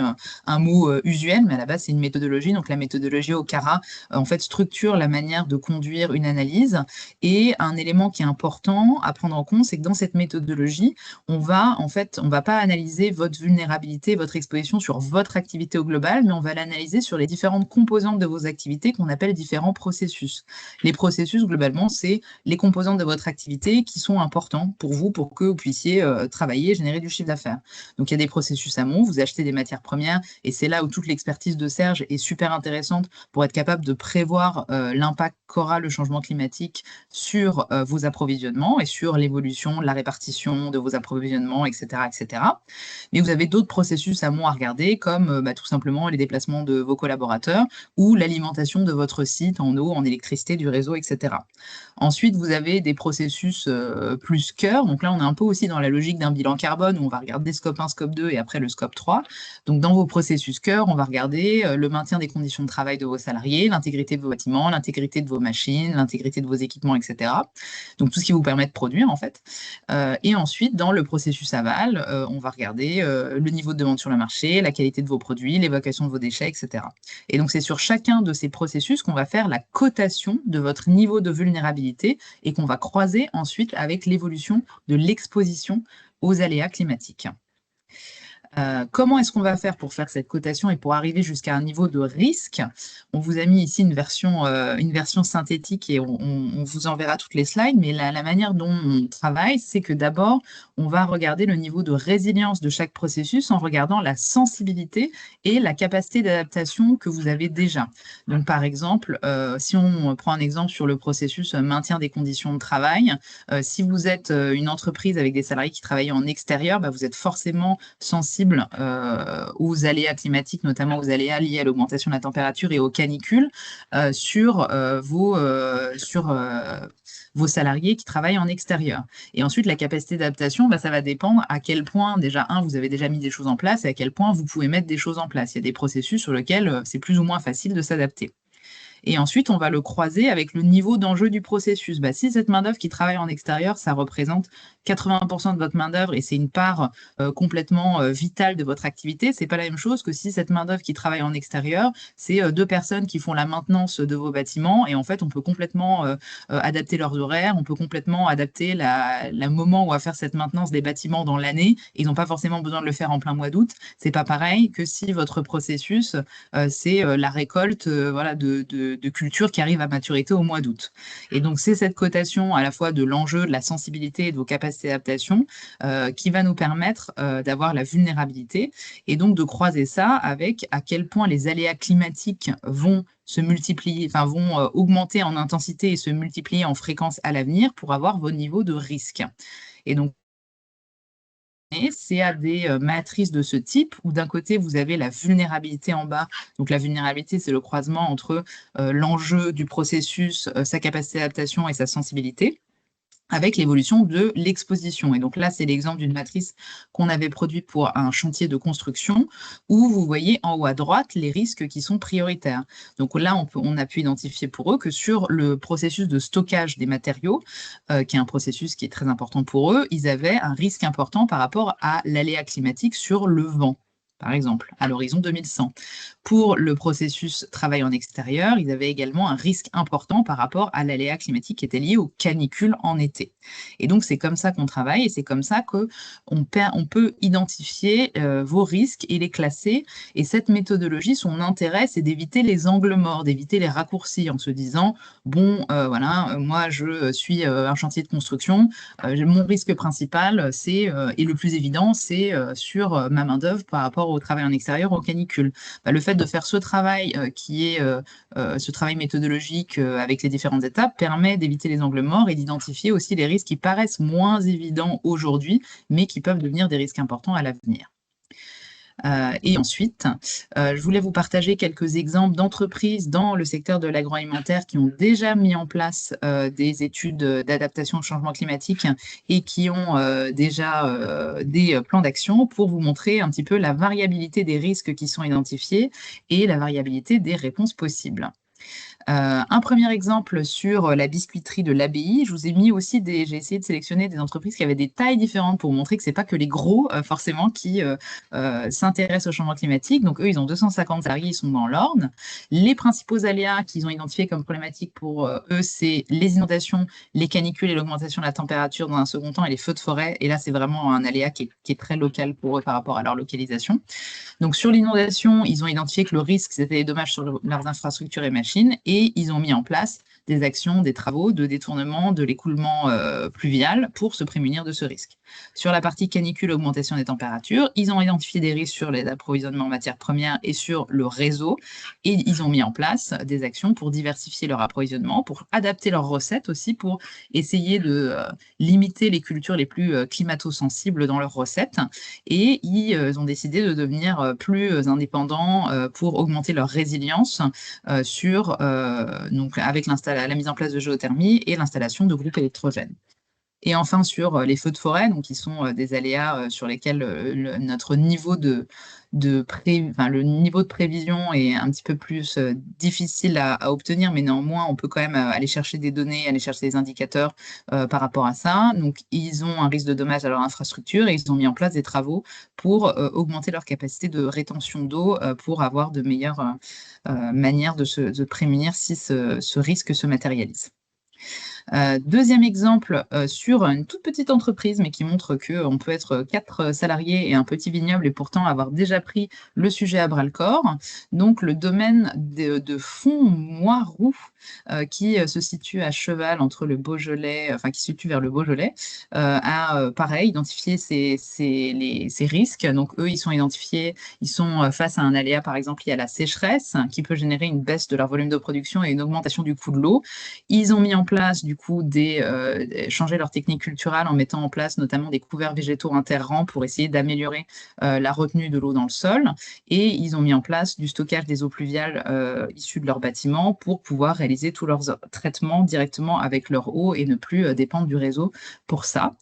un mot usuel, mais à la base, c'est une méthodologie. Donc, la méthodologie OCARA, en fait, structure la manière de conduire une analyse. Et un élément qui est important à prendre en compte, c'est que dans cette méthodologie, on va pas analyser votre vulnérabilité, votre exposition sur votre activité au global, mais on va l'analyser sur les différentes composantes de vos activités qu'on appelle différents processus. Les processus, globalement, c'est les composantes de votre activité qui sont importants pour vous, pour que vous puissiez travailler, générer du chiffre d'affaires. Donc, il y a des processus amont, vous achetez des matières premières, et c'est là où toute l'expertise de Serge est super intéressante pour être capable de prévoir l'impact qu'aura le changement climatique sur vos approvisionnements et sur l'évolution, la répartition de vos approvisionnements, etc., etc. Mais vous avez d'autres processus amont à regarder, comme tout simplement les déplacements de vos collaborateurs ou l'alimentation de votre site en eau, en électricité du réseau, etc. Ensuite, vous avez des processus plus cœur. Donc là, on est un peu aussi dans la logique d'un bilan carbone où on va regarder scope 1, scope 2 et après le scope 3. Donc dans vos processus cœur, on va regarder le maintien des conditions de travail de vos salariés, l'intégrité de vos bâtiments, l'intégrité de vos machines, l'intégrité de vos équipements, etc. Donc tout ce qui vous permet de produire en fait. Et ensuite, dans le processus aval, on va regarder le niveau de demande sur le marché, la qualité de vos produits, l'évacuation de vos déchets, etc. Et donc, c'est sur chacun de ces processus qu'on va faire la cotation de votre niveau de vulnérabilité et qu'on va croiser ensuite avec l'évolution de l'exposition aux aléas climatiques. Comment est-ce qu'on va faire pour faire cette cotation et pour arriver jusqu'à un niveau de risque? On vous a mis ici une version synthétique et on vous enverra toutes les slides, mais la manière dont on travaille, c'est que d'abord, on va regarder le niveau de résilience de chaque processus en regardant la sensibilité et la capacité d'adaptation que vous avez déjà. Donc, par exemple, si on prend un exemple sur le processus maintien des conditions de travail, si vous êtes une entreprise avec des salariés qui travaillent en extérieur, vous êtes forcément sensible aux aléas climatiques, notamment aux aléas liés à l'augmentation de la température et aux canicules sur vos salariés qui travaillent en extérieur. Et ensuite, la capacité d'adaptation, ça va dépendre à quel point, déjà, vous avez déjà mis des choses en place et à quel point vous pouvez mettre des choses en place. Il y a des processus sur lesquels c'est plus ou moins facile de s'adapter. Et ensuite, on va le croiser avec le niveau d'enjeu du processus. Si cette main-d'œuvre qui travaille en extérieur, ça représente 80% de votre main-d'œuvre et c'est une part complètement vitale de votre activité, c'est pas la même chose que si cette main-d'œuvre qui travaille en extérieur, c'est 2 personnes qui font la maintenance de vos bâtiments. Et en fait, on peut complètement adapter leurs horaires, on peut complètement adapter le moment où on va faire cette maintenance des bâtiments dans l'année. Ils n'ont pas forcément besoin de le faire en plein mois d'août. C'est pas pareil que si votre processus, c'est la récolte de culture qui arrive à maturité au mois d'août. Et donc, c'est cette cotation à la fois de l'enjeu, de la sensibilité et de vos capacités d'adaptation qui va nous permettre d'avoir la vulnérabilité et donc de croiser ça avec à quel point les aléas climatiques vont se multiplier, enfin vont augmenter en intensité et se multiplier en fréquence à l'avenir pour avoir vos niveaux de risque. Et donc, c'est à des matrices de ce type où d'un côté, vous avez la vulnérabilité en bas. Donc la vulnérabilité, c'est le croisement entre l'enjeu du processus, sa capacité d'adaptation et sa sensibilité, avec l'évolution de l'exposition. Et donc là, c'est l'exemple d'une matrice qu'on avait produite pour un chantier de construction où vous voyez en haut à droite les risques qui sont prioritaires. Donc là, on a pu identifier pour eux que sur le processus de stockage des matériaux, qui est un processus qui est très important pour eux, ils avaient un risque important par rapport à l'aléa climatique sur le vent, par exemple, à l'horizon 2100. Pour le processus travail en extérieur, ils avaient également un risque important par rapport à l'aléa climatique qui était lié aux canicules en été. Et donc, c'est comme ça qu'on travaille et c'est comme ça qu'on peut identifier vos risques et les classer. Et cette méthodologie, son intérêt, c'est d'éviter les angles morts, d'éviter les raccourcis en se disant, bon, voilà, moi, je suis un chantier de construction, mon risque principal, et le plus évident, c'est sur ma main-d'œuvre par rapport au travail en extérieur, aux canicules. Le fait de faire ce travail qui est ce travail méthodologique avec les différentes étapes permet d'éviter les angles morts et d'identifier aussi les risques qui paraissent moins évidents aujourd'hui, mais qui peuvent devenir des risques importants à l'avenir. Et ensuite, je voulais vous partager quelques exemples d'entreprises dans le secteur de l'agroalimentaire qui ont déjà mis en place des études d'adaptation au changement climatique et qui ont déjà des plans d'action pour vous montrer un petit peu la variabilité des risques qui sont identifiés et la variabilité des réponses possibles. Un premier exemple sur la biscuiterie de l'Abbaye. Je vous ai mis aussi j'ai essayé de sélectionner des entreprises qui avaient des tailles différentes pour vous montrer que c'est pas que les gros, forcément, qui s'intéressent au changement climatique. Donc, eux, ils ont 250 salariés, ils sont dans l'Orne. Les principaux aléas qu'ils ont identifiés comme problématiques pour eux, c'est les inondations, les canicules et l'augmentation de la température dans un second temps et les feux de forêt. Et là, c'est vraiment un aléa qui est très local pour eux par rapport à leur localisation. Donc, sur l'inondation, ils ont identifié que le risque, c'était les dommages sur leurs infrastructures et machines, et ils ont mis en place des actions, des travaux de détournement de l'écoulement pluvial pour se prémunir de ce risque. Sur la partie canicule, augmentation des températures, ils ont identifié des risques sur les approvisionnements en matières premières et sur le réseau, et ils ont mis en place des actions pour diversifier leur approvisionnement, pour adapter leurs recettes aussi, pour essayer de limiter les cultures les plus climato-sensibles dans leurs recettes, et ils ont décidé de devenir plus indépendants pour augmenter leur résilience donc avec la mise en place de géothermie et l'installation de groupes électrogènes. Et enfin, sur les feux de forêt, donc qui sont des aléas sur lesquels notre niveau le niveau de prévision est un petit peu plus difficile à obtenir, mais néanmoins, on peut quand même aller chercher des données, aller chercher des indicateurs par rapport à ça. Donc, ils ont un risque de dommage à leur infrastructure et ils ont mis en place des travaux pour augmenter leur capacité de rétention d'eau pour avoir de meilleures manières de se prémunir si ce risque se matérialise. Deuxième exemple sur une toute petite entreprise, mais qui montre qu'on peut être 4 salariés et un petit vignoble et pourtant avoir déjà pris le sujet à bras-le-corps. Donc, le domaine de Font-Moiroux, qui se situe à cheval entre le Beaujolais, enfin qui se situe vers le Beaujolais, a pareil identifié ces risques. Donc, eux, ils sont identifiés, ils sont face à un aléa, par exemple, lié à la sécheresse, qui peut générer une baisse de leur volume de production et une augmentation du coût de l'eau. Ils ont mis en place, du coup, changer leur technique culturelle en mettant en place notamment des couverts végétaux interrants pour essayer d'améliorer la retenue de l'eau dans le sol. Et ils ont mis en place du stockage des eaux pluviales issues de leurs bâtiments pour pouvoir réaliser tous leurs traitements directement avec leur eau et ne plus dépendre du réseau pour ça.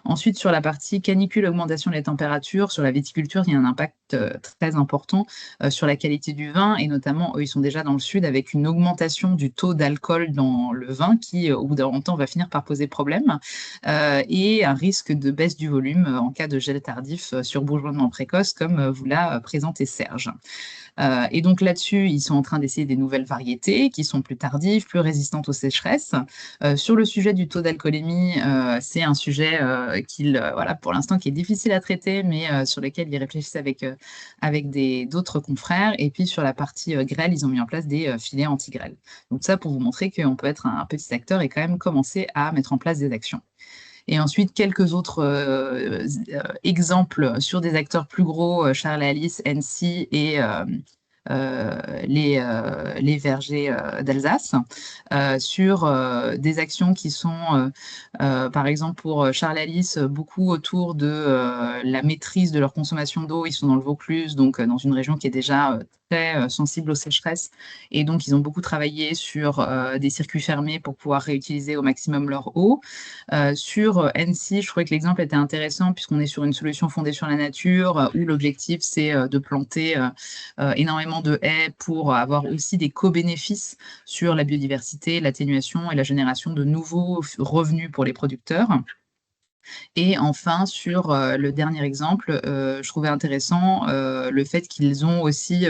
Ensuite, sur la partie canicule, augmentation des températures, sur la viticulture, il y a un impact très important sur la qualité du vin et notamment, eux, ils sont déjà dans le sud avec une augmentation du taux d'alcool dans le vin qui, au bout d'un temps, va finir par poser problème et un risque de baisse du volume en cas de gel tardif sur bourgeonnement précoce, comme vous l'a présenté Serge. Et donc là-dessus, ils sont en train d'essayer des nouvelles variétés qui sont plus tardives, plus résistantes aux sécheresses. Sur le sujet du taux d'alcoolémie, c'est un sujet voilà, pour l'instant, qui est difficile à traiter, mais sur lequel ils réfléchissent avec d'autres confrères. Et puis sur la partie grêle, ils ont mis en place des filets anti-grêle. Donc ça, pour vous montrer qu'on peut être un petit acteur et quand même commencer à mettre en place des actions. Et ensuite, quelques autres exemples sur des acteurs plus gros, Charles Alice, NC et les vergers d'Alsace, sur des actions qui sont, par exemple, pour Charles Alice, beaucoup autour de la maîtrise de leur consommation d'eau. Ils sont dans le Vaucluse, donc dans une région qui est déjà très sensible aux sécheresses. Et donc, ils ont beaucoup travaillé sur des circuits fermés pour pouvoir réutiliser au maximum leur eau. Sur NC, je trouvais que l'exemple était intéressant puisqu'on est sur une solution fondée sur la nature où l'objectif, c'est de planter énormément de haies pour avoir aussi des co-bénéfices sur la biodiversité, l'atténuation et la génération de nouveaux revenus pour les producteurs. Et enfin, sur le dernier exemple, je trouvais intéressant le fait qu'ils ont aussi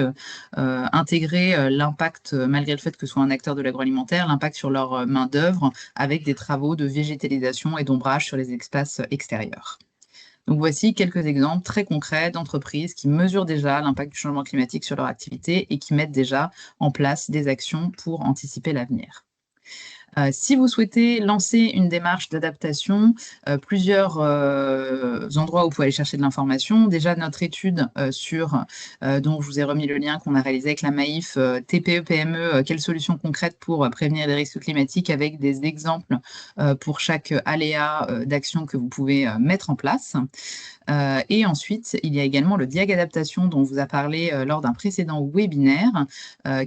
intégré l'impact, malgré le fait que ce soit un acteur de l'agroalimentaire, l'impact sur leur main-d'œuvre avec des travaux de végétalisation et d'ombrage sur les espaces extérieurs. Donc voici quelques exemples très concrets d'entreprises qui mesurent déjà l'impact du changement climatique sur leur activité et qui mettent déjà en place des actions pour anticiper l'avenir. Si vous souhaitez lancer une démarche d'adaptation, plusieurs endroits où vous pouvez aller chercher de l'information. Déjà, notre étude dont je vous ai remis le lien qu'on a réalisé avec la Maïf, TPE-PME, quelles solutions concrètes pour prévenir les risques climatiques avec des exemples pour chaque aléa d'action que vous pouvez mettre en place. Et ensuite, il y a également le Diag Adaptation dont on vous a parlé lors d'un précédent webinaire,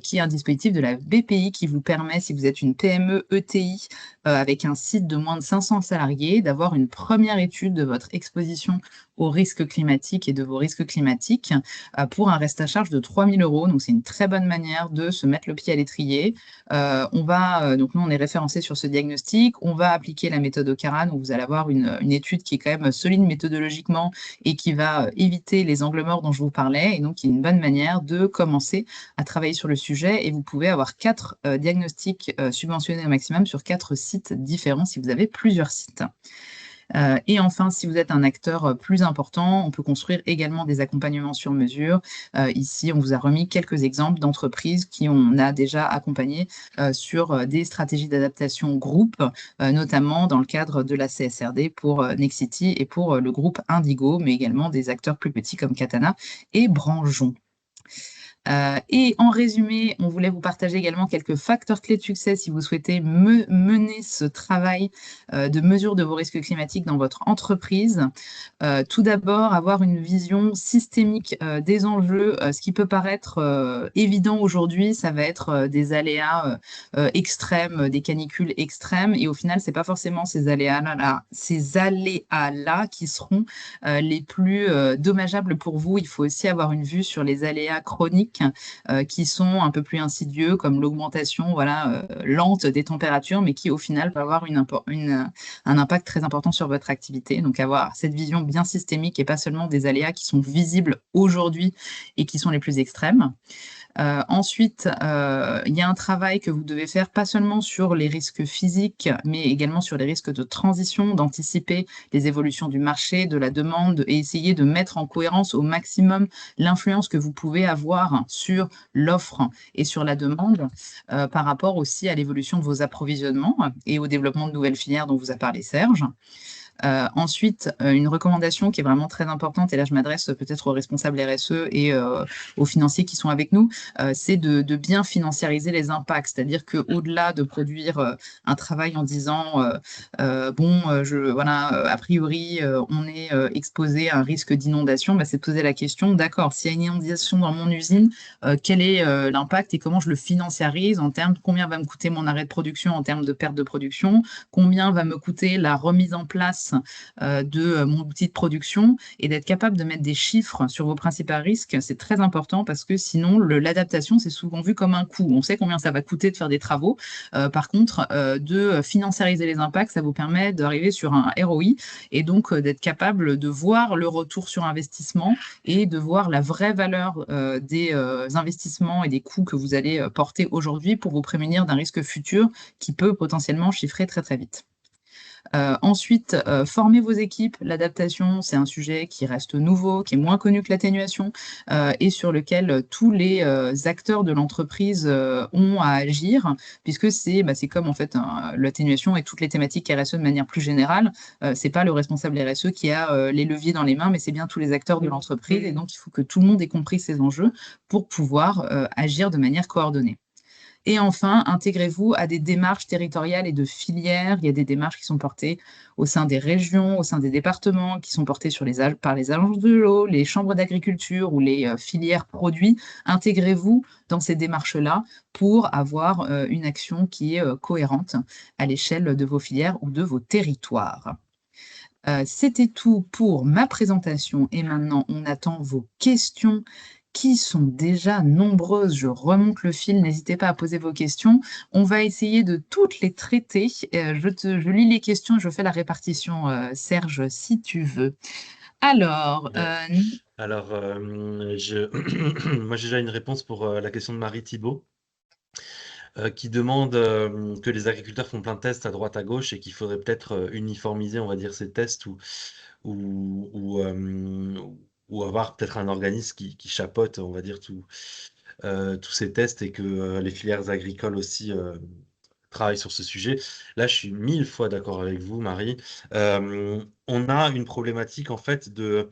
qui est un dispositif de la BPI qui vous permet, si vous êtes une PME ETI avec un site de moins de 500 salariés, d'avoir une première étude de votre exposition aux risques climatiques et de vos risques climatiques pour un reste à charge de 3 000 €. Donc, c'est une très bonne manière de se mettre le pied à l'étrier. Donc nous, on est référencé sur ce diagnostic. On va appliquer la méthode Ocaran où vous allez avoir une étude qui est quand même solide méthodologiquement et qui va éviter les angles morts dont je vous parlais. Et donc, qui est une bonne manière de commencer à travailler sur le sujet. Et vous pouvez avoir 4 diagnostics subventionnés au maximum sur 4 sites différents si vous avez plusieurs sites. Et enfin, si vous êtes un acteur plus important, on peut construire également des accompagnements sur mesure. Ici, on vous a remis quelques exemples d'entreprises qui on a déjà accompagné sur des stratégies d'adaptation groupe, notamment dans le cadre de la CSRD pour Nexity et pour le groupe Indigo, mais également des acteurs plus petits comme Katana et Branjon. Et en résumé, on voulait vous partager également quelques facteurs clés de succès si vous souhaitez mener ce travail de mesure de vos risques climatiques dans votre entreprise. Tout d'abord, avoir une vision systémique des enjeux. Ce qui peut paraître évident aujourd'hui, ça va être des aléas extrêmes, des canicules extrêmes. Et au final, c'est pas forcément ces aléas-là qui seront les plus dommageables pour vous. Il faut aussi avoir une vue sur les aléas chroniques qui sont un peu plus insidieux, comme l'augmentation lente des températures, mais qui au final peut avoir un impact très important sur votre activité. Donc avoir cette vision bien systémique et pas seulement des aléas qui sont visibles aujourd'hui et qui sont les plus extrêmes. Ensuite, il y a un travail que vous devez faire, pas seulement sur les risques physiques, mais également sur les risques de transition, d'anticiper les évolutions du marché, de la demande, et essayer de mettre en cohérence au maximum l'influence que vous pouvez avoir sur l'offre et sur la demande, par rapport aussi à l'évolution de vos approvisionnements et au développement de nouvelles filières dont vous a parlé Serge. Ensuite, une recommandation qui est vraiment très importante, et là je m'adresse peut-être aux responsables RSE et aux financiers qui sont avec nous, c'est de bien financiariser les impacts, c'est-à-dire qu'au-delà de produire un travail en disant a priori on est exposé à un risque d'inondation, c'est de poser la question, d'accord, s'il y a une inondation dans mon usine, quel est l'impact et comment je le financiarise en termes de combien va me coûter mon arrêt de production en termes de perte de production, combien va me coûter la remise en place place de mon outil de production et d'être capable de mettre des chiffres sur vos principaux risques, c'est très important parce que sinon, l'adaptation, c'est souvent vu comme un coût. On sait combien ça va coûter de faire des travaux. Par contre, de financiariser les impacts, ça vous permet d'arriver sur un ROI et donc d'être capable de voir le retour sur investissement et de voir la vraie valeur des investissements et des coûts que vous allez porter aujourd'hui pour vous prémunir d'un risque futur qui peut potentiellement chiffrer très très vite. Ensuite, former vos équipes. L'adaptation, c'est un sujet qui reste nouveau, qui est moins connu que l'atténuation et sur lequel tous les acteurs de l'entreprise ont à agir, puisque c'est comme en fait l'atténuation et toutes les thématiques RSE de manière plus générale. C'est pas le responsable RSE qui a les leviers dans les mains, mais c'est bien tous les acteurs de l'entreprise. Et donc, il faut que tout le monde ait compris ces enjeux pour pouvoir agir de manière coordonnée. Et enfin, intégrez-vous à des démarches territoriales et de filières. Il y a des démarches qui sont portées au sein des régions, au sein des départements, qui sont portées par les agences de l'eau, les chambres d'agriculture ou les filières produits. Intégrez-vous dans ces démarches-là pour avoir une action qui est cohérente à l'échelle de vos filières ou de vos territoires. C'était tout pour ma présentation et maintenant on attend vos questions qui sont déjà nombreuses. Je remonte le fil, n'hésitez pas à poser vos questions. On va essayer de toutes les traiter. Je lis les questions, je fais la répartition, Serge, si tu veux. Alors, Alors, moi j'ai déjà une réponse pour la question de Marie Thibault, qui demande que les agriculteurs font plein de tests à droite à gauche et qu'il faudrait peut-être uniformiser, on va dire, ces tests ou, ou, euh, ou avoir peut-être un organisme qui chapeaute, on va dire, tous ces tests et que les filières agricoles aussi travaillent sur ce sujet. Là, je suis 1000 fois d'accord avec vous, Marie. On a une problématique en fait de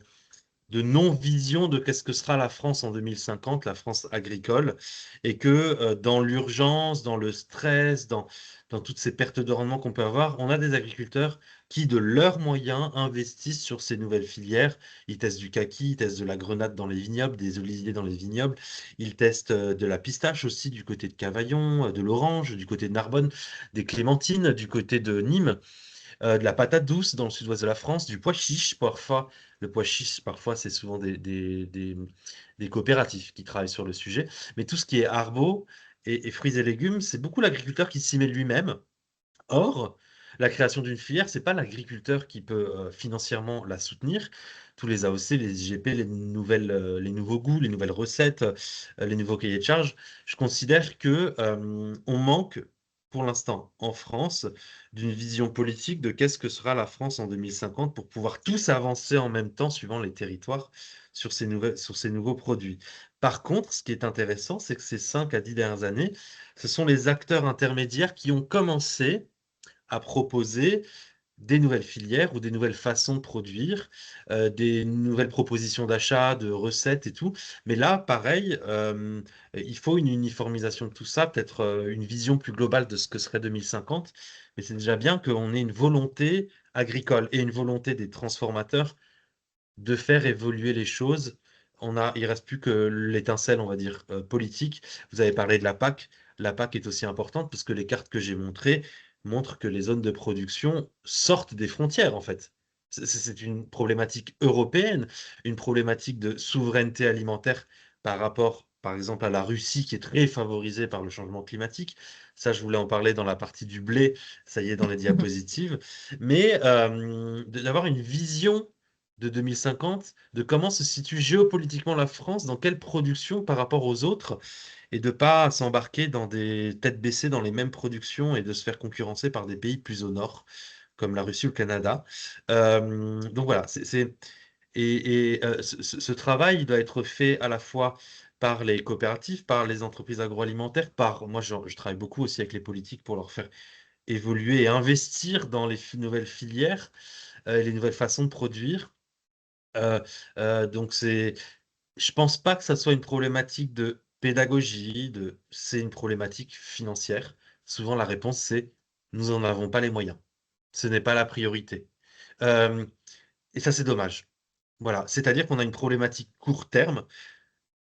non-vision de qu'est-ce que sera la France en 2050, la France agricole, et que dans l'urgence, dans le stress, dans toutes ces pertes de rendement qu'on peut avoir, on a des agriculteurs qui, de leurs moyens, investissent sur ces nouvelles filières. Ils testent du kaki, ils testent de la grenade dans les vignobles, des oliviers dans les vignobles, ils testent de la pistache aussi du côté de Cavaillon, de l'orange du côté de Narbonne, des clémentines du côté de Nîmes, de la patate douce dans le sud-ouest de la France, du pois chiche parfois. Le pois chiche, parfois, c'est souvent des coopératives qui travaillent sur le sujet. Mais tout ce qui est arbo et fruits et légumes, c'est beaucoup l'agriculteur qui s'y met lui-même. Or, la création d'une filière, c'est pas l'agriculteur qui peut financièrement la soutenir. Tous les AOC, les IGP, les nouveaux goûts, les nouvelles recettes, les nouveaux cahiers de charges, je considère que on manque pour l'instant en France d'une vision politique de qu'est-ce que sera la France en 2050 pour pouvoir tous avancer en même temps suivant les territoires sur ces nouveaux produits. Par contre, ce qui est intéressant, c'est que ces 5 à 10 dernières années, ce sont les acteurs intermédiaires qui ont commencé à proposer des nouvelles filières ou des nouvelles façons de produire, des nouvelles propositions d'achat, de recettes et tout. Mais là, pareil, il faut une uniformisation de tout ça, peut-être une vision plus globale de ce que serait 2050. Mais c'est déjà bien qu'on ait une volonté agricole et une volonté des transformateurs de faire évoluer les choses. Il reste plus que l'étincelle, on va dire, politique. Vous avez parlé de la PAC. La PAC est aussi importante parce que les cartes que j'ai montrées montrent que les zones de production sortent des frontières, en fait. C'est une problématique européenne, une problématique de souveraineté alimentaire par rapport, par exemple, à la Russie qui est très favorisée par le changement climatique. Ça, je voulais en parler dans la partie du blé, ça y est, dans les diapositives. Mais d'avoir une vision de 2050, de comment se situe géopolitiquement la France, dans quelle production par rapport aux autres, et de pas s'embarquer dans des têtes baissées dans les mêmes productions et de se faire concurrencer par des pays plus au nord, comme la Russie ou le Canada. Donc voilà, ce travail il doit être fait à la fois par les coopératives, par les entreprises agroalimentaires, moi je travaille beaucoup aussi avec les politiques pour leur faire évoluer et investir dans les nouvelles filières, les nouvelles façons de produire. Heu donc je pense pas que ça soit une problématique de pédagogie, c'est une problématique financière. Souvent la réponse c'est: «Nous en avons pas les moyens. Ce n'est pas la priorité». Hem et ça c'est dommage. Voilà, c'est-à-dire qu'on a une problématique court terme,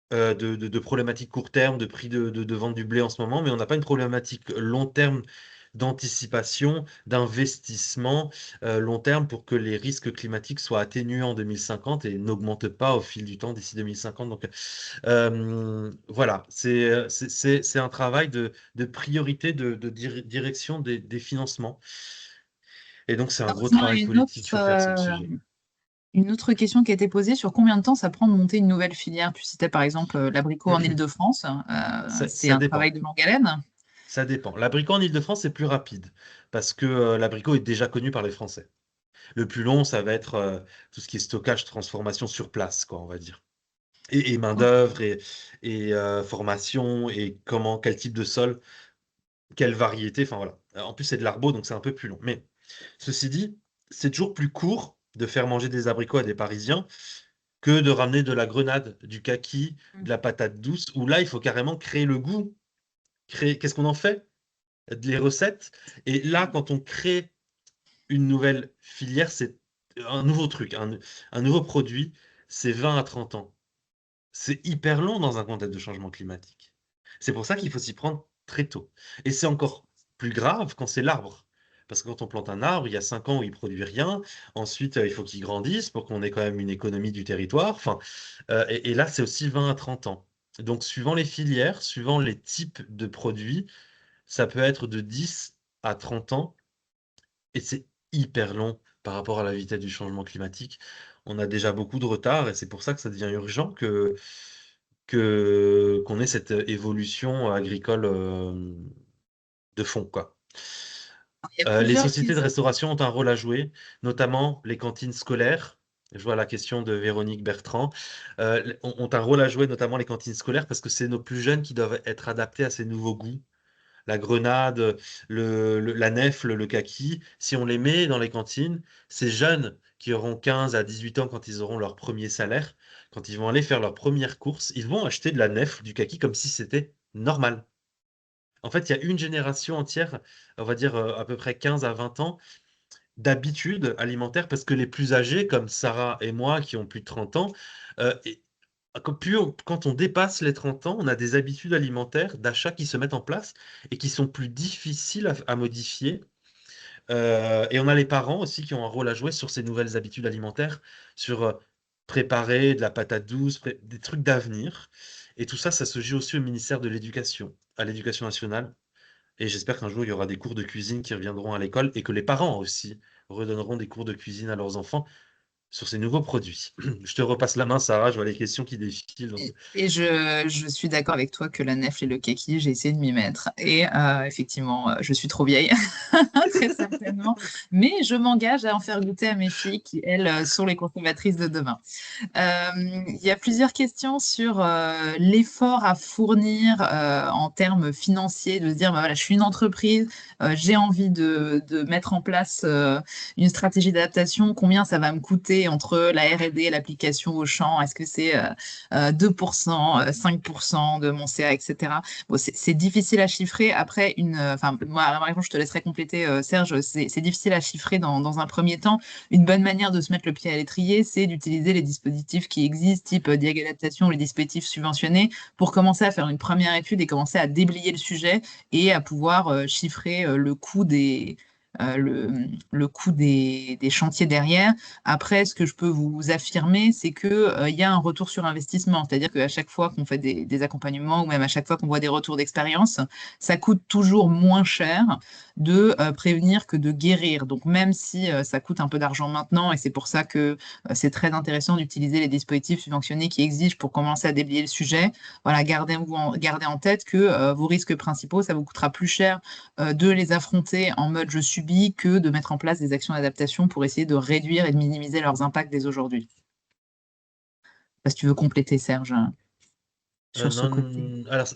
de problématique court terme, de prix de vente du blé en ce moment, mais on n'a pas une problématique long terme d'anticipation, d'investissement long terme pour que les risques climatiques soient atténués en 2050 et n'augmentent pas au fil du temps d'ici 2050. Donc voilà, c'est un travail de priorité, de direction des financements. Et donc c'est un Ça gros revient à travail politique qu'il faut faire sur le sujet. une autre question qui a été posée sur combien de temps ça prend de monter une nouvelle filière. Tu citais par exemple l'abricot en Île-de-France. C'est Ça un travail dépend. de longue haleine. Ça dépend. L'abricot en Île-de-France, c'est plus rapide parce que l'abricot est déjà connu par les Français. Le plus long, ça va être tout ce qui est stockage, transformation sur place, quoi, on va dire. Et Ok. main-d'œuvre et formation et quel type de sol, quelle variété. Enfin voilà. En plus, c'est de l'arbo, donc c'est un peu plus long. Mais ceci dit, c'est toujours plus court de faire manger des abricots à des Parisiens que de ramener de la grenade, du kaki, de la patate douce, où là, il faut carrément créer le goût. Qu'est-ce qu'on en fait? Les recettes. Et là, quand on crée une nouvelle filière, c'est un nouveau truc, un nouveau produit, c'est 20 à 30 ans. C'est hyper long dans un contexte de changement climatique. C'est pour ça qu'il faut s'y prendre très tôt. Et c'est encore plus grave quand c'est l'arbre. Parce que quand on plante un arbre, il y a 5 ans où il produit rien. Ensuite, il faut qu'il grandisse pour qu'on ait quand même une économie du territoire. Enfin, et là, c'est aussi 20 à 30 ans. Donc, suivant les filières, suivant les types de produits, ça peut être de 10 à 30 ans et c'est hyper long par rapport à la vitesse du changement climatique. On a déjà beaucoup de retard et c'est pour ça que ça devient urgent qu'on ait cette évolution agricole de fond, quoi. Il y a Les plusieurs sociétés de questions. restauration ont un rôle à jouer, notamment les cantines scolaires. Je vois la question de Véronique Bertrand. Ont un rôle à jouer, notamment les cantines scolaires, parce que c'est nos plus jeunes qui doivent être adaptés à ces nouveaux goûts. La grenade, la nèfle, le kaki, si on les met dans les cantines, ces jeunes qui auront 15 à 18 ans quand ils auront leur premier salaire, quand ils vont aller faire leur première course, ils vont acheter de la nèfle, du kaki comme si c'était normal. En fait, il y a une génération entière, on va dire à peu près 15 à 20 ans, d'habitudes alimentaires parce que les plus âgés, comme Sarah et moi, qui ont plus de 30 ans, et quand on dépasse les 30 ans, on a des habitudes alimentaires, d'achat qui se mettent en place et qui sont plus difficiles à modifier. Et on a les parents aussi qui ont un rôle à jouer sur ces nouvelles habitudes alimentaires, sur préparer de la patate douce, des trucs d'avenir. Et tout ça, ça se joue aussi au ministère de l'Éducation, à l'Éducation nationale. Et j'espère qu'un jour, il y aura des cours de cuisine qui reviendront à l'école et que les parents aussi redonneront des cours de cuisine à leurs enfants sur ces nouveaux produits. Je te repasse la main, Sarah, je vois les questions qui défilent. Donc... Et je suis d'accord avec toi que la nèfle et le kaki, j'ai essayé de m'y mettre. Et effectivement, je suis trop vieille, très certainement. Mais je m'engage à en faire goûter à mes filles qui, elles, sont les consommatrices de demain. Il y a plusieurs questions sur l'effort à fournir en termes financiers, de se dire, bah, voilà, je suis une entreprise, j'ai envie de mettre en place une stratégie d'adaptation, combien ça va me coûter entre la R&D et l'application au champ, est-ce que c'est 2%, 5% de mon CA, etc. Bon, c'est difficile à chiffrer. Après, enfin, moi, la réponse, je te laisserai compléter, Serge, c'est difficile à chiffrer dans un premier temps. Une bonne manière de se mettre le pied à l'étrier, c'est d'utiliser les dispositifs qui existent, type Diag Adaptation, les dispositifs subventionnés, pour commencer à faire une première étude et commencer à déblayer le sujet et à pouvoir chiffrer le coût des chantiers derrière. Après, ce que je peux vous affirmer, c'est que il y a un retour sur investissement. C'est-à-dire qu'à chaque fois qu'on fait des accompagnements ou même à chaque fois qu'on voit des retours d'expérience, ça coûte toujours moins cher de prévenir que de guérir. Donc même si ça coûte un peu d'argent maintenant, et c'est pour ça que c'est très intéressant d'utiliser les dispositifs subventionnés qui existent pour commencer à déblayer le sujet, voilà, gardez en tête que vos risques principaux, ça vous coûtera plus cher de les affronter en mode je subis que de mettre en place des actions d'adaptation pour essayer de réduire et de minimiser leurs impacts dès aujourd'hui. Si tu veux compléter, Serge, sur ce Non, côté. alors,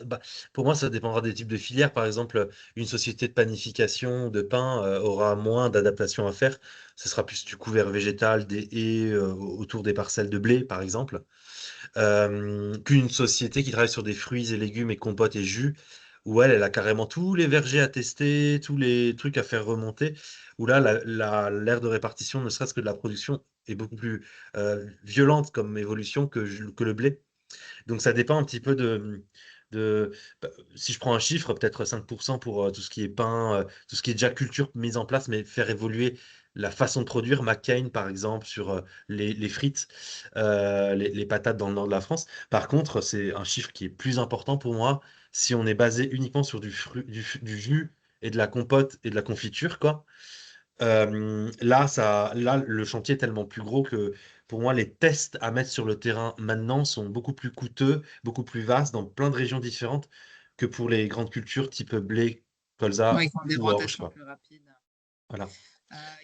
pour moi, ça dépendra des types de filières. Par exemple, une société de panification de pain aura moins d'adaptation à faire. Ce sera plus du couvert végétal, des haies autour des parcelles de blé, par exemple, qu'une société qui travaille sur des fruits et légumes et compotes et jus, où elle a carrément tous les vergers à tester, tous les trucs à faire remonter, où là, l'aire de répartition, ne serait-ce que de la production, est beaucoup plus violente comme évolution que le blé. Donc ça dépend un petit peu Si je prends un chiffre, peut-être 5% pour tout ce qui est pain, tout ce qui est déjà culture mise en place, mais faire évoluer la façon de produire. McCain, par exemple, sur les frites, les patates dans le nord de la France. Par contre, c'est un chiffre qui est plus important pour moi si on est basé uniquement sur du jus et de la compote et de la confiture, quoi. Là, le chantier est tellement plus gros que pour moi, les tests à mettre sur le terrain maintenant sont beaucoup plus coûteux, beaucoup plus vastes dans plein de régions différentes que pour les grandes cultures type blé, Oui, colza qui ont des ou orge, rotations quoi. plus rapides. Voilà.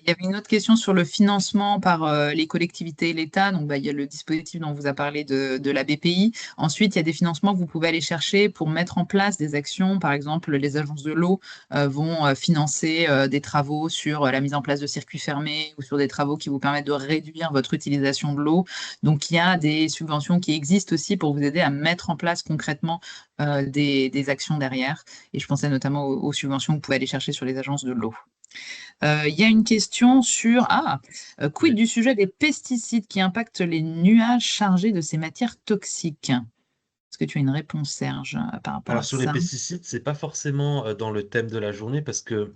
Il y avait une autre question sur le financement par les collectivités et l'État. Donc, bah, il y a le dispositif dont vous a parlé de la BPI. Ensuite, il y a des financements que vous pouvez aller chercher pour mettre en place des actions. Par exemple, les agences de l'eau vont financer des travaux sur la mise en place de circuits fermés ou sur des travaux qui vous permettent de réduire votre utilisation de l'eau. Donc, il y a des subventions qui existent aussi pour vous aider à mettre en place concrètement des actions derrière. Et je pensais notamment aux subventions que vous pouvez aller chercher sur les agences de l'eau. Il y a une question sur quid Oui. du sujet des pesticides qui impactent les nuages chargés de ces matières toxiques? Est-ce que tu as une réponse, Serge, par rapport Alors à sur les ça? pesticides, c'est pas forcément dans le thème de la journée parce que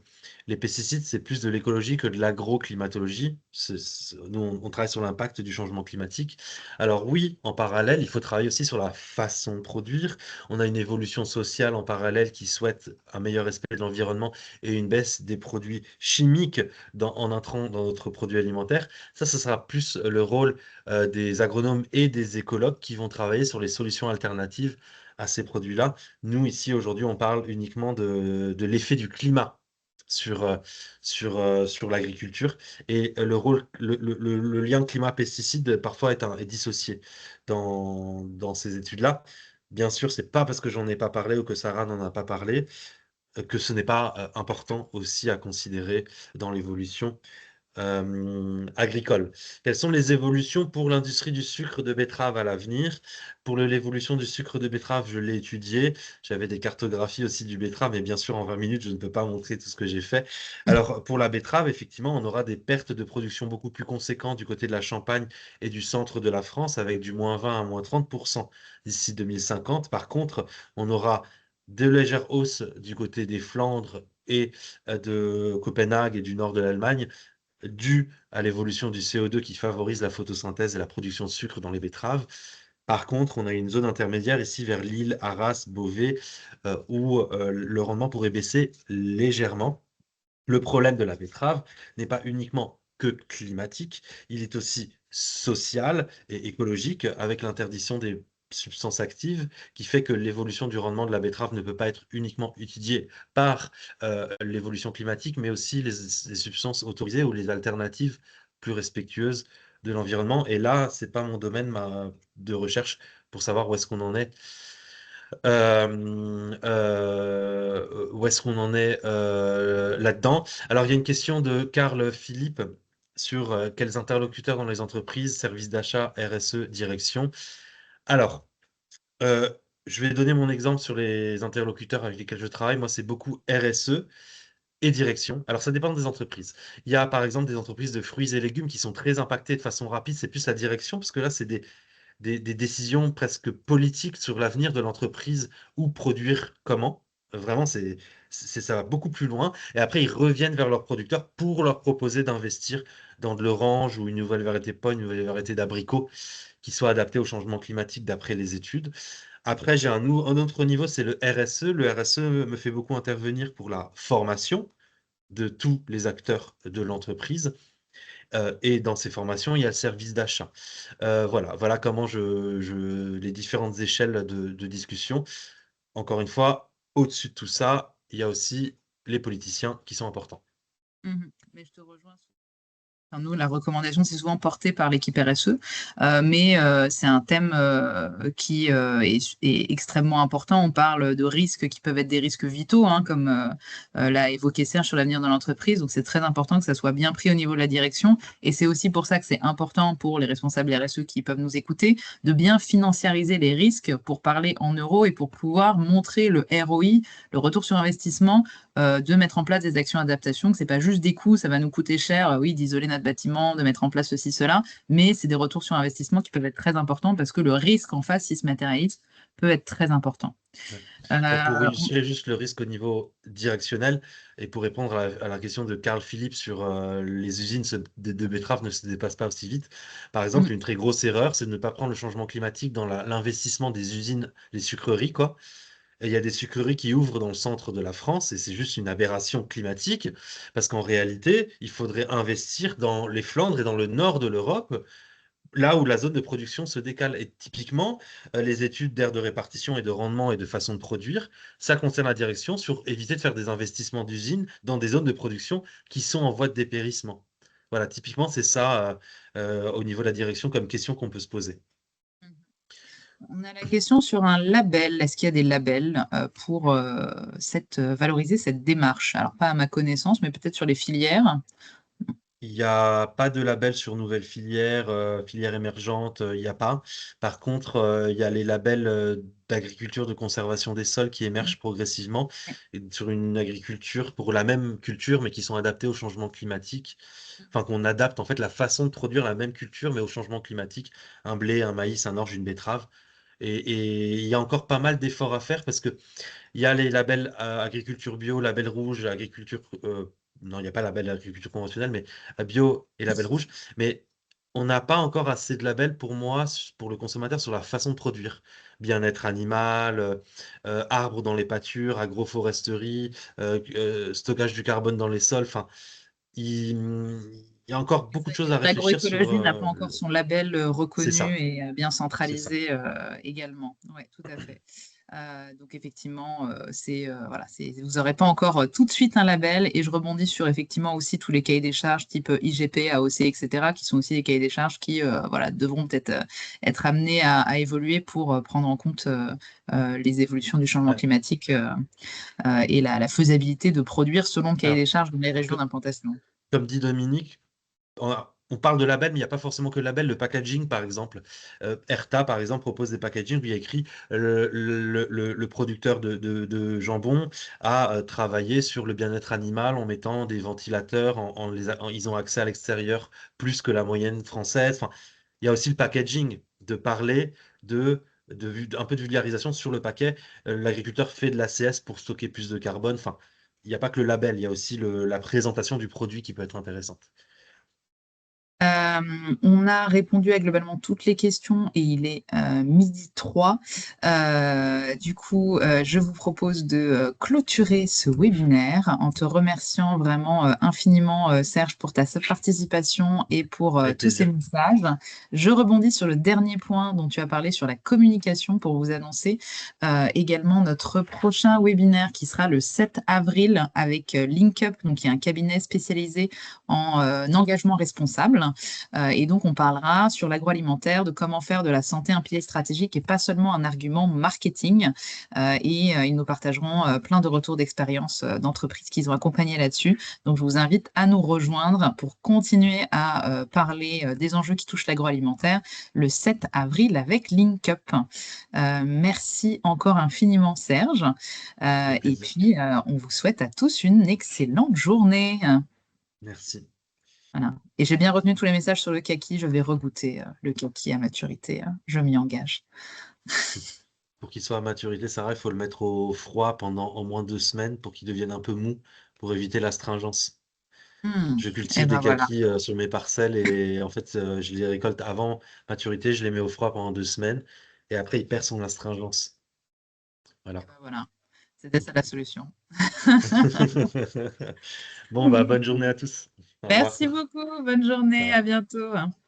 les pesticides, c'est plus de l'écologie que de l'agroclimatologie. Nous, on travaille sur l'impact du changement climatique. Alors oui, en parallèle, il faut travailler aussi sur la façon de produire. On a une évolution sociale en parallèle qui souhaite un meilleur respect de l'environnement et une baisse des produits chimiques en intrant dans notre produit alimentaire. Ça sera plus le rôle des agronomes et des écologues qui vont travailler sur les solutions alternatives à ces produits-là. Nous, ici, aujourd'hui, on parle uniquement de l'effet du climat sur l'agriculture. Et le lien climat-pesticide, parfois, est dissocié dans ces études-là. Bien sûr, c'est pas parce que j'en ai pas parlé ou que Sarah n'en a pas parlé que ce n'est pas important aussi à considérer dans l'évolution agricole. Quelles sont les évolutions pour l'industrie du sucre de betterave à l'avenir? Pour l'évolution du sucre de betterave, je l'ai étudié. J'avais des cartographies aussi du betterave, mais bien sûr, en 20 minutes, je ne peux pas montrer tout ce que j'ai fait. Alors, pour la betterave, effectivement, on aura des pertes de production beaucoup plus conséquentes du côté de la Champagne et du centre de la France, avec du -20 à -30% d'ici 2050. Par contre, on aura de légères hausses du côté des Flandres et de Copenhague et du nord de l'Allemagne, dû à l'évolution du CO2 qui favorise la photosynthèse et la production de sucre dans les betteraves. Par contre, on a une zone intermédiaire ici vers Lille, Arras, Beauvais, où le rendement pourrait baisser légèrement. Le problème de la betterave n'est pas uniquement que climatique, il est aussi social et écologique avec l'interdiction des substances actives qui fait que l'évolution du rendement de la betterave ne peut pas être uniquement étudiée par l'évolution climatique, mais aussi les substances autorisées ou les alternatives plus respectueuses de l'environnement. Et là, c'est pas mon domaine de recherche pour savoir où est-ce qu'on en est où est-ce qu'on en est là-dedans? Alors, il y a une question de Carl Philippe sur quels interlocuteurs dans les entreprises, services d'achat, RSE, direction. Alors, euh, je vais donner mon exemple sur les interlocuteurs avec lesquels je travaille. Moi, c'est beaucoup RSE et direction. Alors, ça dépend des entreprises. Il y a par exemple des entreprises de fruits et légumes qui sont très impactées de façon rapide. C'est plus la direction, parce que là, c'est des décisions presque politiques sur l'avenir de l'entreprise ou produire comment. Vraiment, ça va beaucoup plus loin. Et après, ils reviennent vers leurs producteurs pour leur proposer d'investir dans de l'orange ou une nouvelle variété de pomme, une nouvelle variété d'abricot qui soit adaptée au changement climatique d'après les études. Après, j'ai un autre niveau, c'est le RSE. Le RSE me fait beaucoup intervenir pour la formation de tous les acteurs de l'entreprise. Et dans ces formations, il y a le service d'achat. Voilà comment les différentes échelles de discussion. Encore une fois, au-dessus de tout ça, il y a aussi les politiciens qui sont importants. Mais je te rejoins. Enfin, nous, la recommandation, c'est souvent porté par l'équipe RSE, mais c'est un thème qui est extrêmement important. On parle de risques qui peuvent être des risques vitaux, hein, comme l'a évoqué Serge sur l'avenir de l'entreprise. Donc, c'est très important que ça soit bien pris au niveau de la direction. Et c'est aussi pour ça que c'est important pour les responsables RSE qui peuvent nous écouter de bien financiariser les risques pour parler en euros et pour pouvoir montrer le ROI, le retour sur investissement, de mettre en place des actions d'adaptation, que c'est pas juste des coûts, ça va nous coûter cher, oui, d'isoler notre bâtiment, de mettre en place ceci, cela, mais c'est des retours sur investissement qui peuvent être très importants parce que le risque en face, s'il se matérialise, peut être très important. Ouais. Pour Euh, illustrer juste le risque au niveau directionnel et pour répondre à la question de Carl Philippe sur les usines de betteraves ne se dépassent pas aussi vite. Par exemple, mm, une très grosse erreur, c'est de ne pas prendre le changement climatique dans l'investissement des usines, les sucreries, quoi. Et il y a des sucreries qui ouvrent dans le centre de la France et c'est juste une aberration climatique parce qu'en réalité, il faudrait investir dans les Flandres et dans le nord de l'Europe là où la zone de production se décale. Et typiquement, les études d'aire de répartition et de rendement et de façon de produire, ça concerne la direction sur éviter de faire des investissements d'usines dans des zones de production qui sont en voie de dépérissement. Voilà, typiquement, c'est ça, au niveau de la direction comme question qu'on peut se poser. on a la question sur un label. Est-ce qu'il y a des labels pour valoriser cette démarche? Alors, pas à ma connaissance, mais peut-être sur les filières. Il y a pas de label sur nouvelles filières, filières émergentes, il y a pas. Par contre, il y a les labels, d'agriculture de conservation des sols qui émergent progressivement et sur une agriculture pour la même culture, mais qui sont adaptés au changement climatique. Enfin, qu'on adapte en fait la façon de produire la même culture, mais au changement climatique. Un blé, un maïs, un orge, une betterave. Et il y a encore pas mal d'efforts à faire parce que il y a les labels agriculture bio, label rouge, agriculture. Non, il n'y a pas label agriculture conventionnelle, mais bio et label rouge. Mais on n'a pas encore assez de labels pour moi, pour le consommateur, sur la façon de produire. Bien-être animal, arbres dans les pâtures, agroforesterie, stockage du carbone dans les sols. Enfin, il y a encore C'est beaucoup ça de que choses à réfléchir sur. l'agroécologie n'a pas encore son label C'est reconnu ça, et bien c'est ça. centralisé également. Oui, tout à fait. Donc effectivement, voilà, vous n'aurez pas encore tout de suite un label. Et je rebondis sur effectivement aussi tous les cahiers des charges type IGP, AOC, etc., qui sont aussi des cahiers des charges qui voilà, devront peut-être être amenés à évoluer pour prendre en compte les évolutions du changement Ouais. climatique et la faisabilité de produire selon le cahier des Alors, charges dans les régions co- d'implantation. comme dit Dominique, on parle de label, mais il n'y a pas forcément que le label. Le packaging, par exemple. Erta, par exemple, propose des packaging où il y a écrit le producteur de jambon a travaillé sur le bien-être animal en mettant des ventilateurs, ils ont accès à l'extérieur plus que la moyenne française. Enfin, il y a aussi le packaging, de parler un peu de vulgarisation sur le paquet. L'agriculteur fait de l'ACS pour stocker plus de carbone. Enfin, il n'y a pas que le label, il y a aussi la présentation du produit qui peut être intéressante. On a répondu à globalement toutes les questions et il est 12h03. Du coup, je vous propose de clôturer ce webinaire en te remerciant vraiment infiniment, Serge, pour ta participation et pour Avec tous ces plaisir. messages. Je rebondis sur le dernier point dont tu as parlé sur la communication pour vous annoncer également notre prochain webinaire qui sera le 7 avril avec LinkUp, donc qui est un cabinet spécialisé en engagement responsable. Et donc, on parlera sur l'agroalimentaire, de comment faire de la santé un pilier stratégique et pas seulement un argument marketing. Ils nous partageront plein de retours d'expérience d'entreprises qu'ils ont accompagnées là-dessus. Donc, je vous invite à nous rejoindre pour continuer à parler des enjeux qui touchent l'agroalimentaire le 7 avril avec LinkUp. Merci encore infiniment, Serge. Avec Et plaisir. puis, on vous souhaite à tous une excellente journée. Merci. Voilà. Et j'ai bien retenu tous les messages sur le kaki. Je vais regoûter le kaki à maturité. Je m'y engage. Pour qu'il soit à maturité, Sarah, il faut le mettre au froid pendant au moins 2 semaines pour qu'il devienne un peu mou, pour éviter l'astringence. Je Et cultive des ben voilà. kakis sur mes parcelles et en fait, je les récolte avant maturité, je les mets au froid pendant 2 semaines et après, il perd son astringence. Et Voilà. ben voilà. C'était ça la solution. Bon, bah, bonne journée à tous. Au revoir. Merci beaucoup. Bonne journée. À Ciao. bientôt.